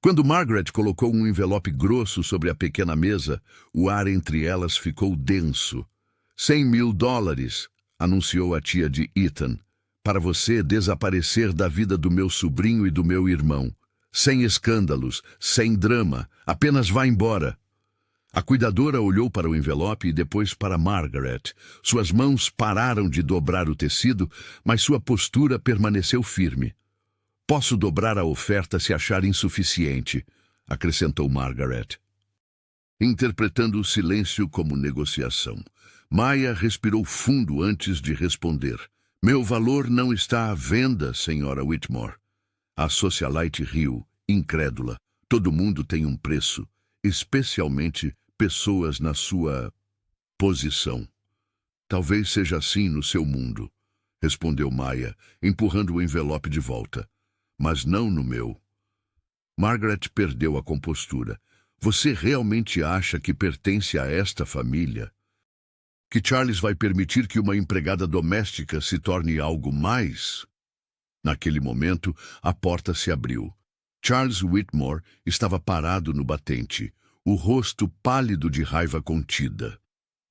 Quando Margaret colocou um envelope grosso sobre a pequena mesa, o ar entre elas ficou denso. $100.000, anunciou a tia de Ethan, para você desaparecer da vida do meu sobrinho e do meu irmão. Sem escândalos, sem drama, apenas vá embora. A cuidadora olhou para o envelope e depois para Margaret. Suas mãos pararam de dobrar o tecido, mas sua postura permaneceu firme. Posso dobrar a oferta se achar insuficiente, acrescentou Margaret. Interpretando o silêncio como negociação, Maya respirou fundo antes de responder. Meu valor não está à venda, senhora Whitmore. A Socialite riu, incrédula. Todo mundo tem um preço, especialmente pessoas na sua posição. Talvez seja assim no seu mundo, respondeu Maya, empurrando o envelope de volta. Mas não no meu. Margaret perdeu a compostura. Você realmente acha que pertence a esta família? Que Charles vai permitir que uma empregada doméstica se torne algo mais? Naquele momento, a porta se abriu. Charles Whitmore estava parado no batente, o rosto pálido de raiva contida.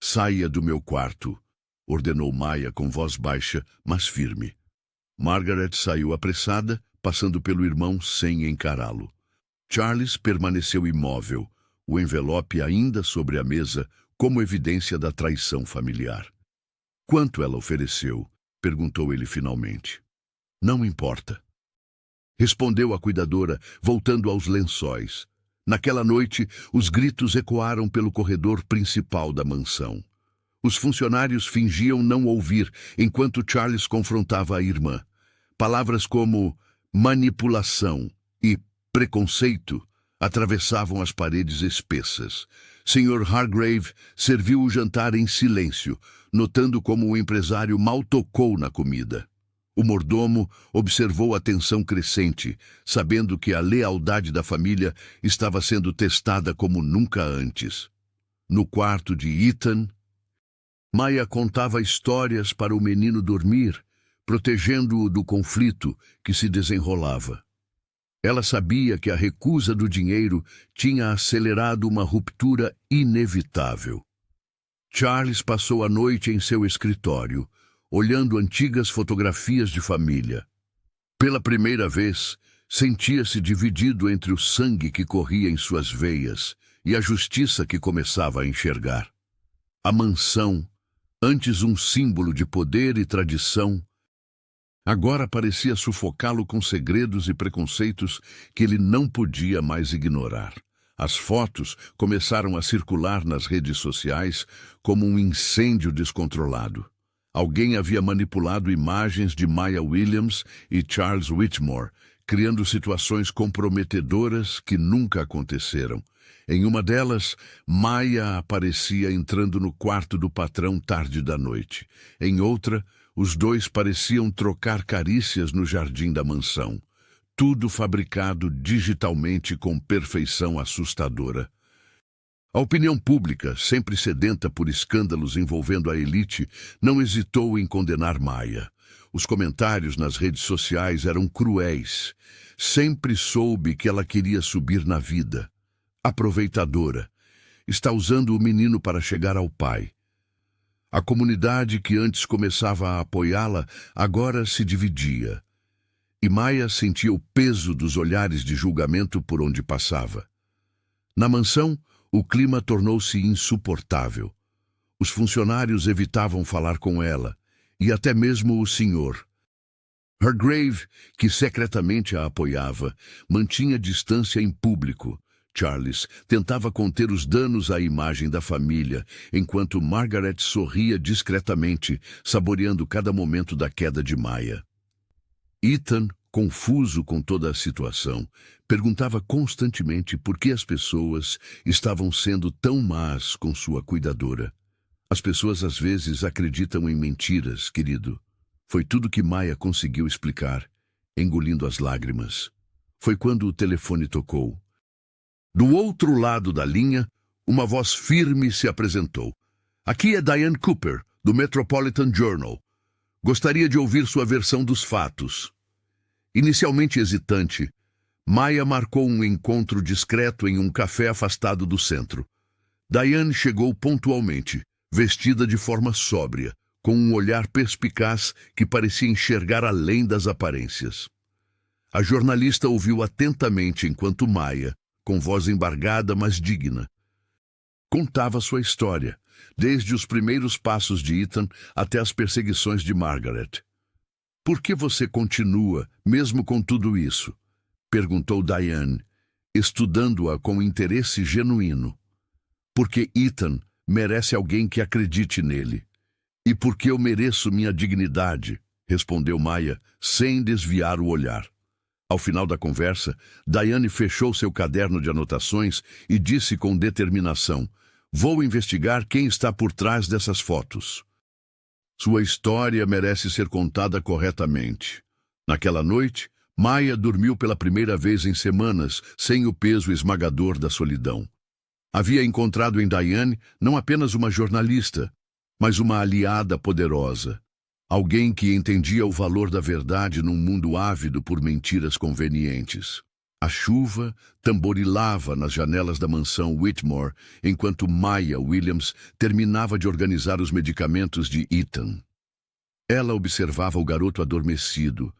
Saia do meu quarto, ordenou Maya com voz baixa, mas firme. Margaret saiu apressada, passando pelo irmão sem encará-lo. Charles permaneceu imóvel, o envelope ainda sobre a mesa, como evidência da traição familiar. Quanto ela ofereceu? Perguntou ele finalmente. Não importa. Respondeu a cuidadora, voltando aos lençóis. Naquela noite, os gritos ecoaram pelo corredor principal da mansão. Os funcionários fingiam não ouvir enquanto Charles confrontava a irmã. Palavras como manipulação e preconceito atravessavam as paredes espessas. Sr. Hargrave serviu o jantar em silêncio, notando como o empresário mal tocou na comida. O mordomo observou a tensão crescente, sabendo que a lealdade da família estava sendo testada como nunca antes. No quarto de Ethan, Maya contava histórias para o menino dormir, protegendo-o do conflito que se desenrolava. Ela sabia que a recusa do dinheiro tinha acelerado uma ruptura inevitável. Charles passou a noite em seu escritório, olhando antigas fotografias de família. Pela primeira vez, sentia-se dividido entre o sangue que corria em suas veias e a justiça que começava a enxergar. A mansão, antes um símbolo de poder e tradição, agora parecia sufocá-lo com segredos e preconceitos que ele não podia mais ignorar. As fotos começaram a circular nas redes sociais como um incêndio descontrolado. Alguém havia manipulado imagens de Maya Williams e Charles Whitmore, criando situações comprometedoras que nunca aconteceram. Em uma delas, Maya aparecia entrando no quarto do patrão tarde da noite. Em outra, os dois pareciam trocar carícias no jardim da mansão. Tudo fabricado digitalmente com perfeição assustadora. A opinião pública, sempre sedenta por escândalos envolvendo a elite, não hesitou em condenar Maya. Os comentários nas redes sociais eram cruéis. Sempre soube que ela queria subir na vida. Aproveitadora. Está usando o menino para chegar ao pai. A comunidade que antes começava a apoiá-la, agora se dividia. E Maya sentia o peso dos olhares de julgamento por onde passava. Na mansão, o clima tornou-se insuportável. Os funcionários evitavam falar com ela, e até mesmo o senhor. Hargrave, que secretamente a apoiava, mantinha distância em público. Charles tentava conter os danos à imagem da família, enquanto Margaret sorria discretamente, saboreando cada momento da queda de Maya. Ethan, confuso com toda a situação, perguntava constantemente por que as pessoas estavam sendo tão más com sua cuidadora. As pessoas às vezes acreditam em mentiras, querido. Foi tudo que Maya conseguiu explicar, engolindo as lágrimas. Foi quando o telefone tocou. Do outro lado da linha, uma voz firme se apresentou. Aqui é Diane Cooper, do Metropolitan Journal. Gostaria de ouvir sua versão dos fatos. Inicialmente hesitante, Maya marcou um encontro discreto em um café afastado do centro. Diane chegou pontualmente, vestida de forma sóbria, com um olhar perspicaz que parecia enxergar além das aparências. A jornalista ouviu atentamente enquanto Maya, com voz embargada, mas digna, contava sua história, desde os primeiros passos de Ethan até as perseguições de Margaret. Por que você continua, mesmo com tudo isso? Perguntou Diane, estudando-a com interesse genuíno. Porque Ethan merece alguém que acredite nele. E porque eu mereço minha dignidade, respondeu Maya, sem desviar o olhar. Ao final da conversa, Diane fechou seu caderno de anotações e disse com determinação: vou investigar quem está por trás dessas fotos. Sua história merece ser contada corretamente. Naquela noite, Maya dormiu pela primeira vez em semanas, sem o peso esmagador da solidão. Havia encontrado em Diane não apenas uma jornalista, mas uma aliada poderosa. Alguém que entendia o valor da verdade num mundo ávido por mentiras convenientes. A chuva tamborilava nas janelas da mansão Whitmore, enquanto Maya Williams terminava de organizar os medicamentos de Ethan. Ela observava o garoto adormecido,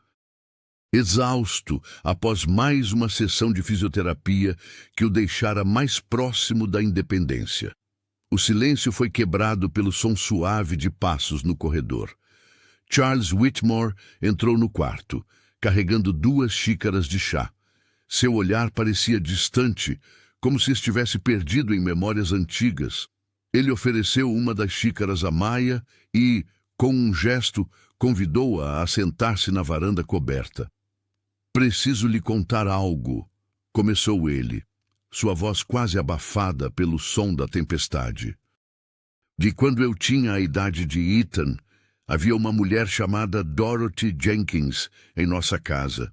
exausto após mais uma sessão de fisioterapia que o deixara mais próximo da independência. O silêncio foi quebrado pelo som suave de passos no corredor. Charles Whitmore entrou no quarto, carregando 2 xícaras de chá. Seu olhar parecia distante, como se estivesse perdido em memórias antigas. Ele ofereceu uma das xícaras a Maia e, com um gesto, convidou-a a sentar-se na varanda coberta. "Preciso lhe contar algo", começou ele, sua voz quase abafada pelo som da tempestade. "De quando eu tinha a idade de Ethan, havia uma mulher chamada Dorothy Jenkins em nossa casa."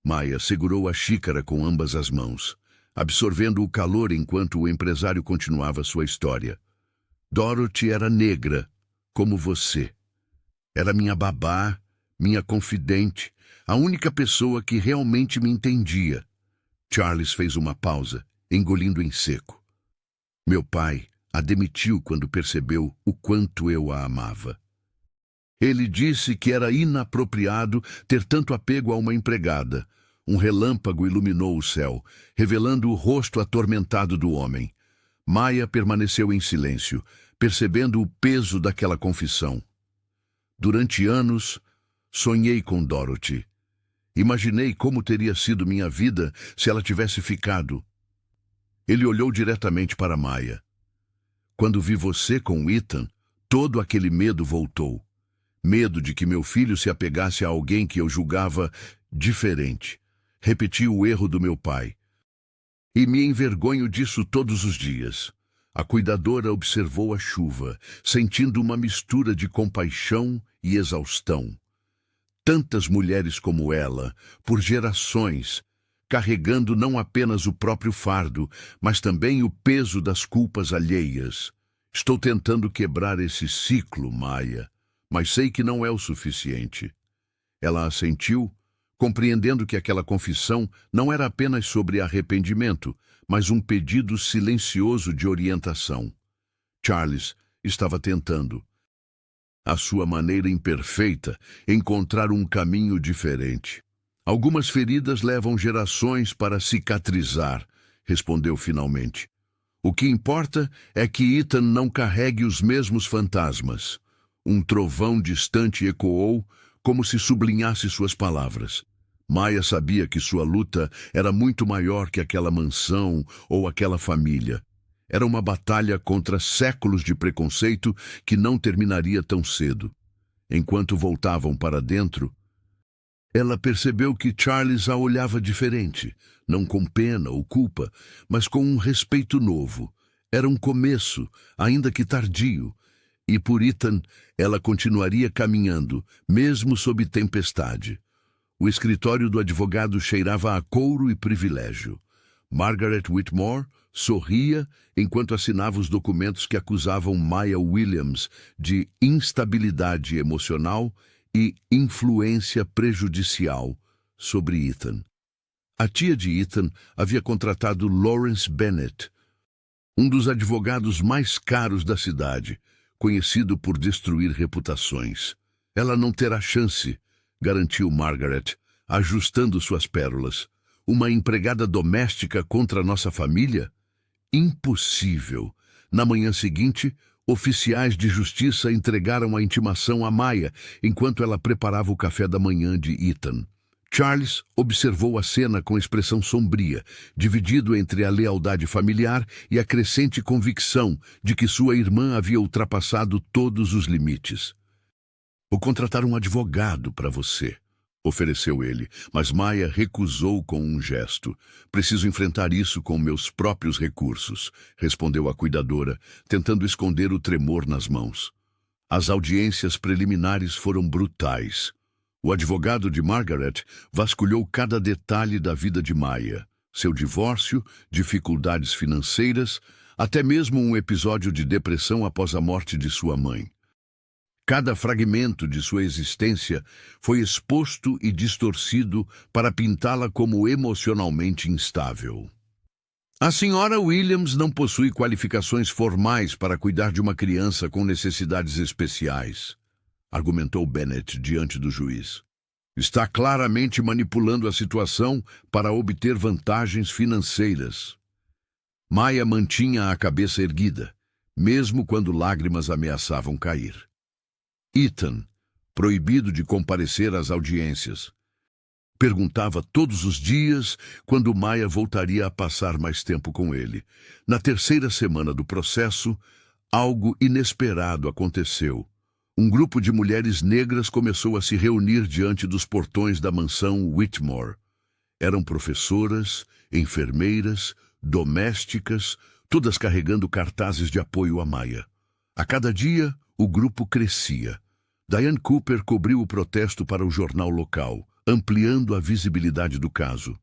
Maia segurou a xícara com ambas as mãos, absorvendo o calor enquanto o empresário continuava sua história. "Dorothy era negra, como você. Era minha babá, minha confidente, a única pessoa que realmente me entendia." Charles fez uma pausa, engolindo em seco. "Meu pai a demitiu quando percebeu o quanto eu a amava. Ele disse que era inapropriado ter tanto apego a uma empregada." Um relâmpago iluminou o céu, revelando o rosto atormentado do homem. Maia permaneceu em silêncio, percebendo o peso daquela confissão. "Durante anos, sonhei com Dorothy. Imaginei como teria sido minha vida se ela tivesse ficado." Ele olhou diretamente para Maia. "Quando vi você com Ethan, todo aquele medo voltou. Medo de que meu filho se apegasse a alguém que eu julgava diferente. Repeti o erro do meu pai. E me envergonho disso todos os dias." A cuidadora observou a chuva, sentindo uma mistura de compaixão e exaustão. Tantas mulheres como ela, por gerações, carregando não apenas o próprio fardo, mas também o peso das culpas alheias. "Estou tentando quebrar esse ciclo, Maia, mas sei que não é o suficiente." Ela assentiu, compreendendo que aquela confissão não era apenas sobre arrependimento, mas um pedido silencioso de orientação. Charles estava tentando, à sua maneira imperfeita, encontrar um caminho diferente. "Algumas feridas levam gerações para cicatrizar", respondeu finalmente. "O que importa é que Ethan não carregue os mesmos fantasmas." Um trovão distante ecoou, como se sublinhasse suas palavras. Maia sabia que sua luta era muito maior que aquela mansão ou aquela família. Era uma batalha contra séculos de preconceito que não terminaria tão cedo. Enquanto voltavam para dentro, ela percebeu que Charles a olhava diferente, não com pena ou culpa, mas com um respeito novo. Era um começo, ainda que tardio, e por Ethan ela continuaria caminhando, mesmo sob tempestade. O escritório do advogado cheirava a couro e privilégio. Margaret Whitmore sorria enquanto assinava os documentos que acusavam Maia Williams de instabilidade emocional e influência prejudicial sobre Ethan. A tia de Ethan havia contratado Lawrence Bennett, um dos advogados mais caros da cidade, conhecido por destruir reputações. "Ela não terá chance", garantiu Margaret, ajustando suas pérolas. "Uma empregada doméstica contra nossa família? Impossível." Na manhã seguinte, oficiais de justiça entregaram a intimação a Maia, enquanto ela preparava o café da manhã de Ethan. Charles observou a cena com expressão sombria, dividido entre a lealdade familiar e a crescente convicção de que sua irmã havia ultrapassado todos os limites. "Vou contratar um advogado para você", ofereceu ele, mas Maia recusou com um gesto. "Preciso enfrentar isso com meus próprios recursos", respondeu a cuidadora, tentando esconder o tremor nas mãos. As audiências preliminares foram brutais. O advogado de Margaret vasculhou cada detalhe da vida de Maia, seu divórcio, dificuldades financeiras, até mesmo um episódio de depressão após a morte de sua mãe. Cada fragmento de sua existência foi exposto e distorcido para pintá-la como emocionalmente instável. "A senhora Williams não possui qualificações formais para cuidar de uma criança com necessidades especiais", argumentou Bennett diante do juiz. "Está claramente manipulando a situação para obter vantagens financeiras." Maia mantinha a cabeça erguida, mesmo quando lágrimas ameaçavam cair. Ethan, proibido de comparecer às audiências, perguntava todos os dias quando Maia voltaria a passar mais tempo com ele. Na terceira semana do processo, Algo inesperado aconteceu. Um grupo de mulheres negras começou a se reunir diante dos portões da mansão Whitmore. Eram professoras, enfermeiras, domésticas, todas carregando cartazes de apoio a Maya. A cada dia, o grupo crescia. Diane Cooper cobriu o protesto para o jornal local, ampliando a visibilidade do caso.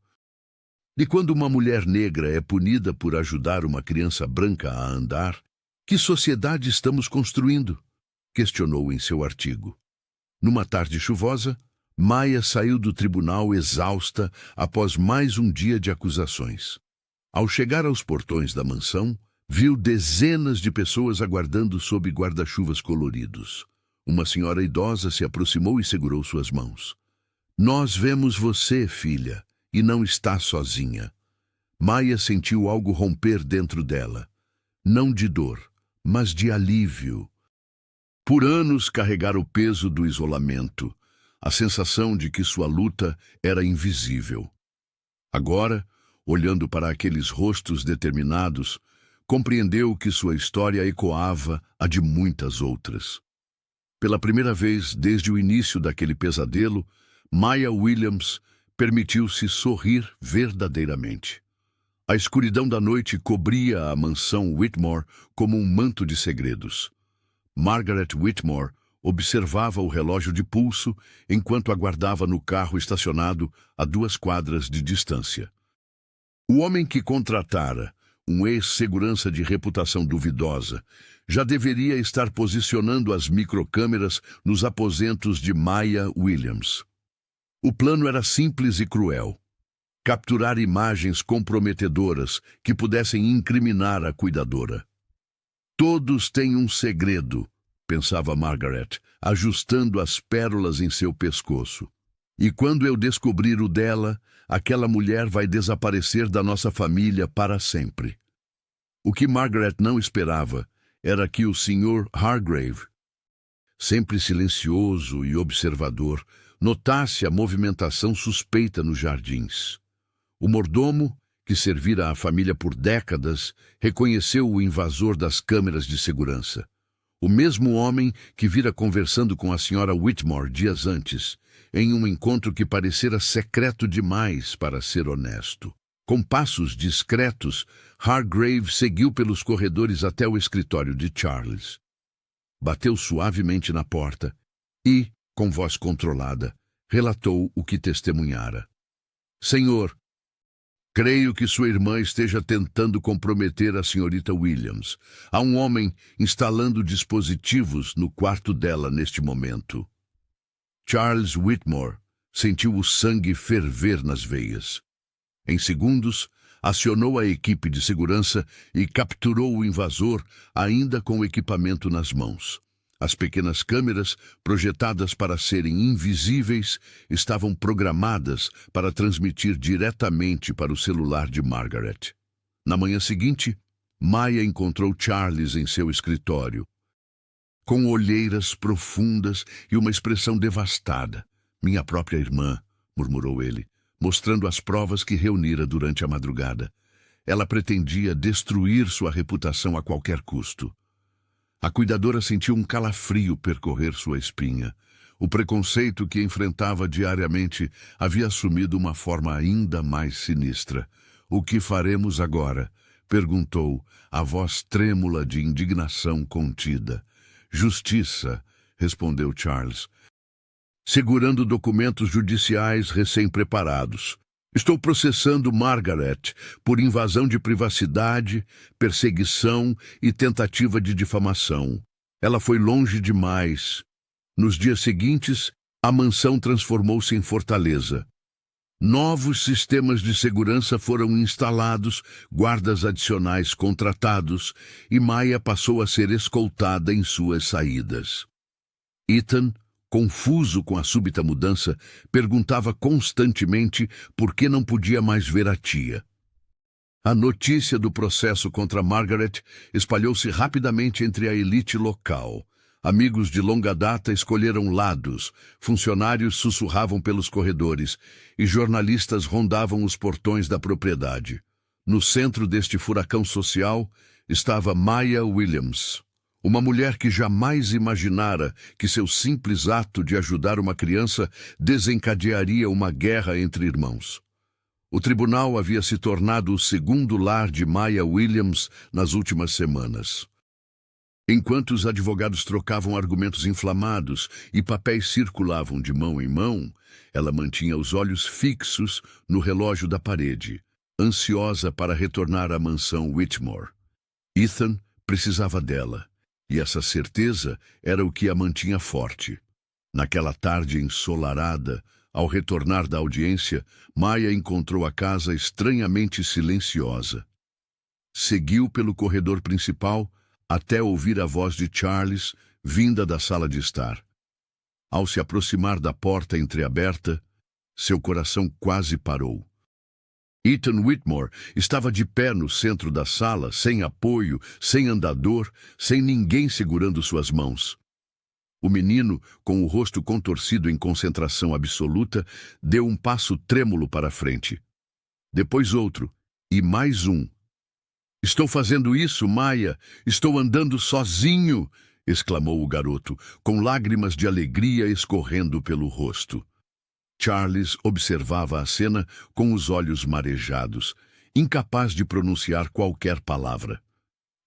E quando uma mulher negra é punida por ajudar uma criança branca a andar, que sociedade estamos construindo? Questionou em seu artigo. Numa tarde chuvosa, Maya saiu do tribunal exausta após mais um dia de acusações. Ao chegar aos portões da mansão, viu dezenas de pessoas aguardando sob guarda-chuvas coloridos. Uma senhora idosa se aproximou e segurou suas mãos. Nós vemos você, filha, e não está sozinha. Maya sentiu algo romper dentro dela. Não de dor, mas de alívio. Por anos carregara o peso do isolamento, a sensação de que sua luta era invisível. Agora, olhando para aqueles rostos determinados, compreendeu que sua história ecoava a de muitas outras. Pela primeira vez desde o início daquele pesadelo, Maya Williams permitiu-se sorrir verdadeiramente. A escuridão da noite cobria a mansão Whitmore como um manto de segredos. Margaret Whitmore observava o relógio de pulso enquanto aguardava no carro estacionado a 2 quadras de distância. O homem que contratara, um ex-segurança de reputação duvidosa, já deveria estar posicionando as microcâmeras nos aposentos de Maya Williams. O plano era simples e cruel. Capturar imagens comprometedoras que pudessem incriminar a cuidadora. Todos têm um segredo, pensava Margaret, ajustando as pérolas em seu pescoço. E quando eu descobrir o dela, aquela mulher vai desaparecer da nossa família para sempre. O que Margaret não esperava era que o Sr. Hargrave, sempre silencioso e observador, notasse a movimentação suspeita nos jardins. O mordomo, que servira a família por décadas, reconheceu o invasor das câmeras de segurança. O mesmo homem que vira conversando com a Sra. Whitmore dias antes, em um encontro que parecera secreto demais para ser honesto. Com passos discretos, Hargrave seguiu pelos corredores até o escritório de Charles. Bateu suavemente na porta e, com voz controlada, relatou o que testemunhara. Senhor, creio que sua irmã esteja tentando comprometer a senhorita Williams. Há um homem instalando dispositivos no quarto dela neste momento. Charles Whitmore sentiu o sangue ferver nas veias. Em segundos, acionou a equipe de segurança e capturou o invasor, ainda com o equipamento nas mãos. As pequenas câmeras, projetadas para serem invisíveis, estavam programadas para transmitir diretamente para o celular de Margaret. Na manhã seguinte, Maya encontrou Charles em seu escritório, com olheiras profundas e uma expressão devastada. Minha própria irmã, murmurou ele, mostrando as provas que reunira durante a madrugada. Ela pretendia destruir sua reputação a qualquer custo. A cuidadora sentiu um calafrio percorrer sua espinha. O preconceito que enfrentava diariamente havia assumido uma forma ainda mais sinistra. O que faremos agora? Perguntou, a voz trêmula de indignação contida. Justiça, respondeu Charles, segurando documentos judiciais recém-preparados. Estou processando Margaret por invasão de privacidade, perseguição e tentativa de difamação. Ela foi longe demais. Nos dias seguintes, a mansão transformou-se em fortaleza. Novos sistemas de segurança foram instalados, guardas adicionais contratados, e Maya passou a ser escoltada em suas saídas. Ethan, confuso com a súbita mudança, perguntava constantemente por que não podia mais ver a tia. A notícia do processo contra Margaret espalhou-se rapidamente entre a elite local. Amigos de longa data escolheram lados, funcionários sussurravam pelos corredores e jornalistas rondavam os portões da propriedade. No centro deste furacão social estava Maya Williams, Uma mulher que jamais imaginara que seu simples ato de ajudar uma criança desencadearia uma guerra entre irmãos. O tribunal havia se tornado o segundo lar de Maya Williams nas últimas semanas. Enquanto os advogados trocavam argumentos inflamados e papéis circulavam de mão em mão, ela mantinha os olhos fixos no relógio da parede, ansiosa para retornar à mansão Whitmore. Ethan precisava dela, e essa certeza era o que a mantinha forte. Naquela tarde ensolarada, ao retornar da audiência, Maya encontrou a casa estranhamente silenciosa. Seguiu pelo corredor principal até ouvir a voz de Charles vinda da sala de estar. Ao se aproximar da porta entreaberta, seu coração quase parou. Ethan Whitmore estava de pé no centro da sala, sem apoio, sem andador, sem ninguém segurando suas mãos. O menino, com o rosto contorcido em concentração absoluta, deu um passo trêmulo para a frente. Depois outro, e mais um. "Estou fazendo isso, Maya! Estou andando sozinho!" exclamou o garoto, com lágrimas de alegria escorrendo pelo rosto. Charles observava a cena com os olhos marejados, incapaz de pronunciar qualquer palavra.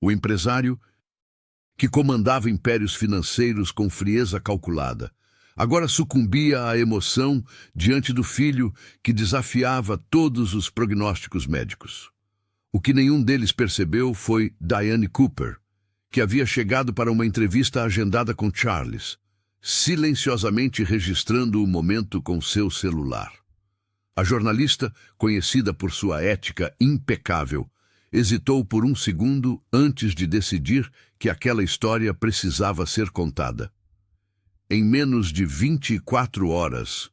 O empresário, que comandava impérios financeiros com frieza calculada, agora sucumbia à emoção diante do filho que desafiava todos os prognósticos médicos. O que nenhum deles percebeu foi Diane Cooper, que havia chegado para uma entrevista agendada com Charles, silenciosamente registrando o momento com seu celular. A jornalista, conhecida por sua ética impecável, hesitou por um segundo antes de decidir que aquela história precisava ser contada. Em menos de 24 horas,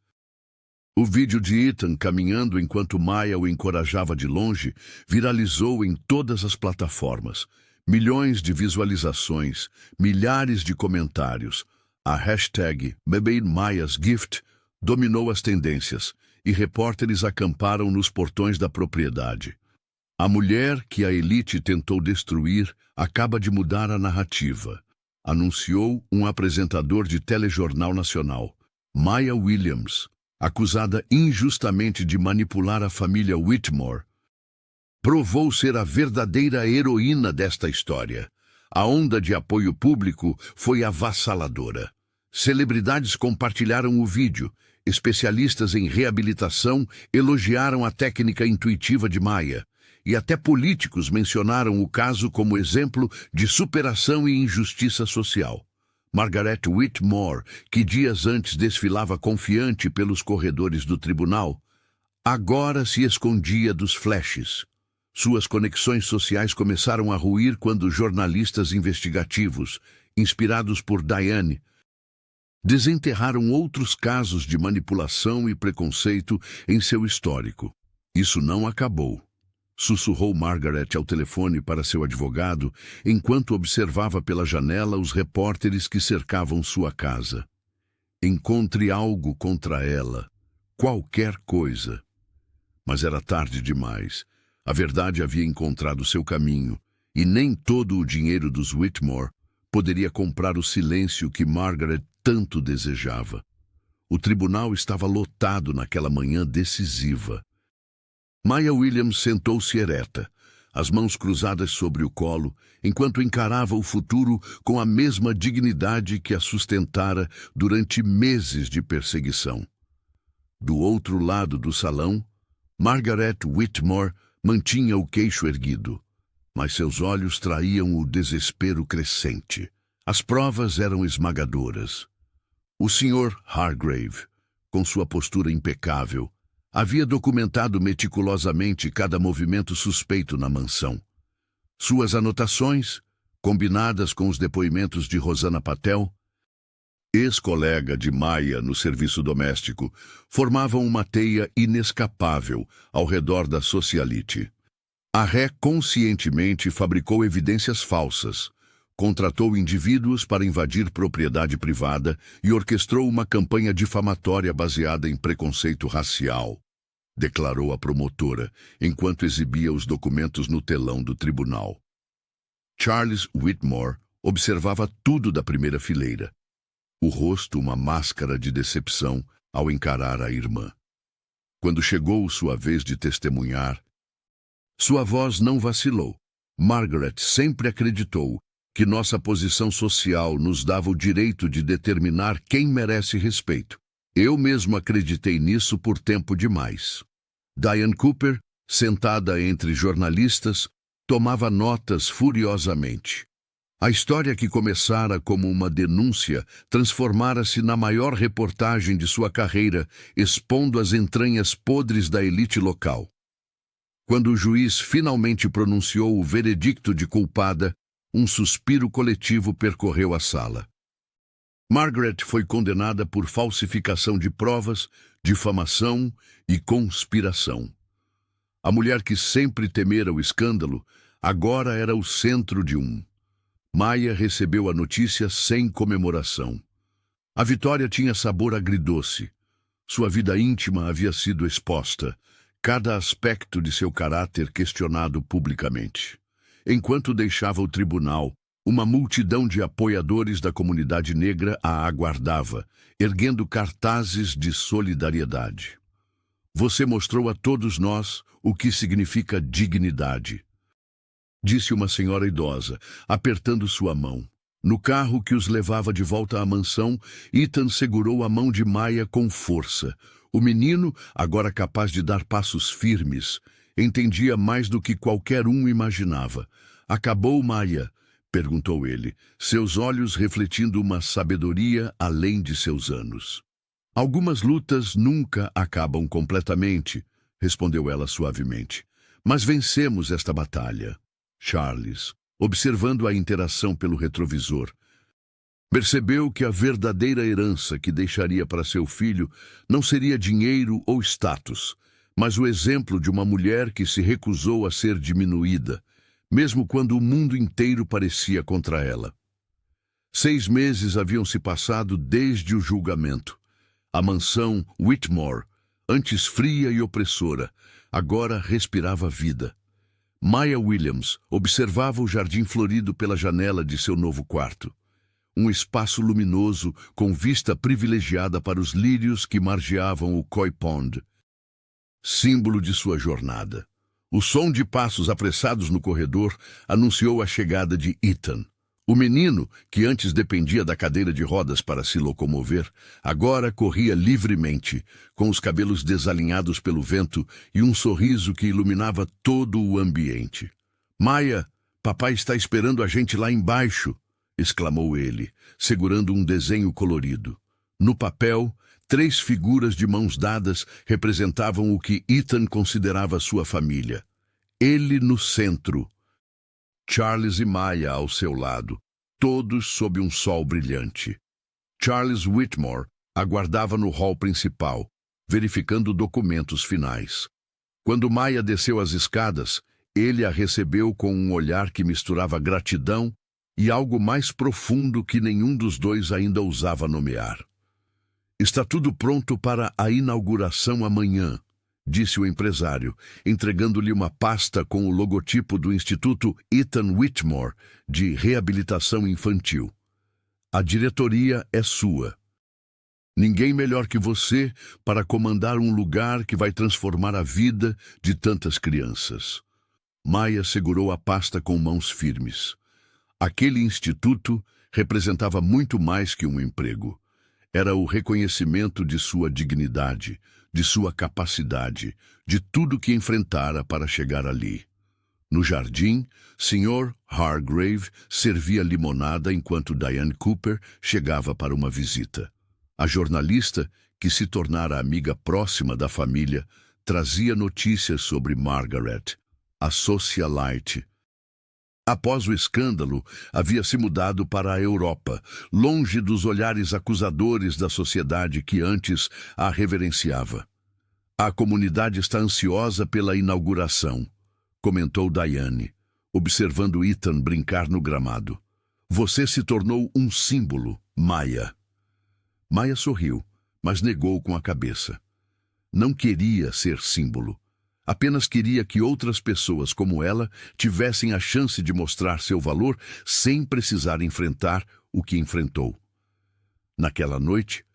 o vídeo de Ethan caminhando enquanto Maya o encorajava de longe viralizou em todas as plataformas. Milhões de visualizações, milhares de comentários. A hashtag #Maya'sGift dominou as tendências e repórteres acamparam nos portões da propriedade. A mulher que a elite tentou destruir acaba de mudar a narrativa, anunciou um apresentador de telejornal nacional. Maya Williams, acusada injustamente de manipular a família Whitmore, provou ser a verdadeira heroína desta história. A onda de apoio público foi avassaladora. Celebridades compartilharam o vídeo. Especialistas em reabilitação elogiaram a técnica intuitiva de Maya. E até políticos mencionaram o caso como exemplo de superação e injustiça social. Margaret Whitmore, que dias antes desfilava confiante pelos corredores do tribunal, agora se escondia dos flashes. Suas conexões sociais começaram a ruir quando jornalistas investigativos, inspirados por Diane, desenterraram outros casos de manipulação e preconceito em seu histórico. "Isso não acabou", sussurrou Margaret ao telefone para seu advogado, enquanto observava pela janela os repórteres que cercavam sua casa. "Encontre algo contra ela, qualquer coisa." Mas era tarde demais. A verdade havia encontrado seu caminho, e nem todo o dinheiro dos Whitmore poderia comprar o silêncio que Margaret tanto desejava. O tribunal estava lotado naquela manhã decisiva. Maya Williams sentou-se ereta, as mãos cruzadas sobre o colo, enquanto encarava o futuro com a mesma dignidade que a sustentara durante meses de perseguição. Do outro lado do salão, Margaret Whitmore mantinha o queixo erguido, mas seus olhos traíam o desespero crescente. As provas eram esmagadoras. O Sr. Hargrave, com sua postura impecável, havia documentado meticulosamente cada movimento suspeito na mansão. Suas anotações, combinadas com os depoimentos de Rosanna Patel, ex-colega de Maya no serviço doméstico, formavam uma teia inescapável ao redor da socialite. A ré conscientemente fabricou evidências falsas, contratou indivíduos para invadir propriedade privada e orquestrou uma campanha difamatória baseada em preconceito racial, declarou a promotora, enquanto exibia os documentos no telão do tribunal. Charles Whitmore, observava tudo da primeira fileira. O rosto uma máscara de decepção ao encarar a irmã. Quando chegou sua vez de testemunhar, sua voz não vacilou. Margaret sempre acreditou que nossa posição social nos dava o direito de determinar quem merece respeito. Eu mesmo acreditei nisso por tempo demais. Diane Cooper, sentada entre jornalistas, tomava notas furiosamente. A história que começara como uma denúncia transformara-se na maior reportagem de sua carreira, expondo as entranhas podres da elite local. Quando o juiz finalmente pronunciou o veredicto de culpada, um suspiro coletivo percorreu a sala. Margaret foi condenada por falsificação de provas, difamação e conspiração. A mulher que sempre temera o escândalo, agora era o centro de um. Maya recebeu a notícia sem comemoração. A vitória tinha sabor agridoce. Sua vida íntima havia sido exposta, cada aspecto de seu caráter questionado publicamente. Enquanto deixava o tribunal, uma multidão de apoiadores da comunidade negra a aguardava, erguendo cartazes de solidariedade. Você mostrou a todos nós o que significa dignidade, disse uma senhora idosa, apertando sua mão. No carro que os levava de volta à mansão, Ethan segurou a mão de Maya com força. O menino, agora capaz de dar passos firmes, entendia mais do que qualquer um imaginava. Acabou, Maya? Perguntou ele, seus olhos refletindo uma sabedoria além de seus anos. Algumas lutas nunca acabam completamente, respondeu ela suavemente. Mas vencemos esta batalha. Charles, observando a interação pelo retrovisor, percebeu que a verdadeira herança que deixaria para seu filho não seria dinheiro ou status, mas o exemplo de uma mulher que se recusou a ser diminuída, mesmo quando o mundo inteiro parecia contra ela. 6 meses haviam se passado desde o julgamento. A mansão Whitmore, antes fria e opressora, agora respirava vida. Maya Williams observava o jardim florido pela janela de seu novo quarto. Um espaço luminoso com vista privilegiada para os lírios que margeavam o Koi Pond, símbolo de sua jornada. O som de passos apressados no corredor anunciou a chegada de Ethan. O menino, que antes dependia da cadeira de rodas para se locomover, agora corria livremente, com os cabelos desalinhados pelo vento e um sorriso que iluminava todo o ambiente. Maya, papai está esperando a gente lá embaixo, exclamou ele, segurando um desenho colorido. No papel, 3 figuras de mãos dadas representavam o que Ethan considerava sua família. Ele no centro, Charles e Maya ao seu lado, todos sob um sol brilhante. Charles Whitmore aguardava no hall principal, verificando documentos finais. Quando Maya desceu as escadas, ele a recebeu com um olhar que misturava gratidão e algo mais profundo que nenhum dos dois ainda ousava nomear. Está tudo pronto para a inauguração amanhã, disse o empresário, entregando-lhe uma pasta com o logotipo do Instituto Ethan Whitmore de Reabilitação Infantil. A diretoria é sua. Ninguém melhor que você para comandar um lugar que vai transformar a vida de tantas crianças. Maya segurou a pasta com mãos firmes. Aquele instituto representava muito mais que um emprego. Era o reconhecimento de sua dignidade, de sua capacidade, de tudo que enfrentara para chegar ali. No jardim, Sr. Hargrave servia limonada enquanto Diane Cooper chegava para uma visita. A jornalista, que se tornara amiga próxima da família, trazia notícias sobre Margaret, a socialite. Após o escândalo, havia se mudado para a Europa, longe dos olhares acusadores da sociedade que antes a reverenciava. A comunidade está ansiosa pela inauguração, comentou Diane, observando Ethan brincar no gramado. Você se tornou um símbolo, Maya. Maya sorriu, mas negou com a cabeça. Não queria ser símbolo. Apenas queria que outras pessoas como ela tivessem a chance de mostrar seu valor sem precisar enfrentar o que enfrentou. Naquela noite,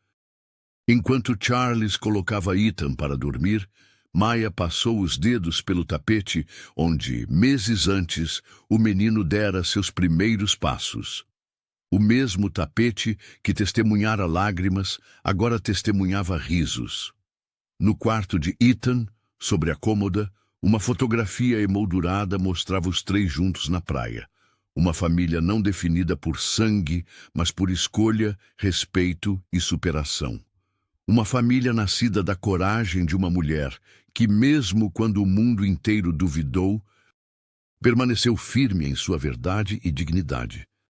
enquanto Charles colocava Ethan para dormir, Maya passou os dedos pelo tapete onde, meses antes, o menino dera seus primeiros passos. O mesmo tapete que testemunhara lágrimas, agora testemunhava risos. No quarto de Ethan, sobre a cômoda, uma fotografia emoldurada mostrava os três juntos na praia. Uma família não definida por sangue, mas por escolha, respeito e superação. Uma família nascida da coragem de uma mulher que, mesmo quando o mundo inteiro duvidou, permaneceu firme em sua verdade e dignidade.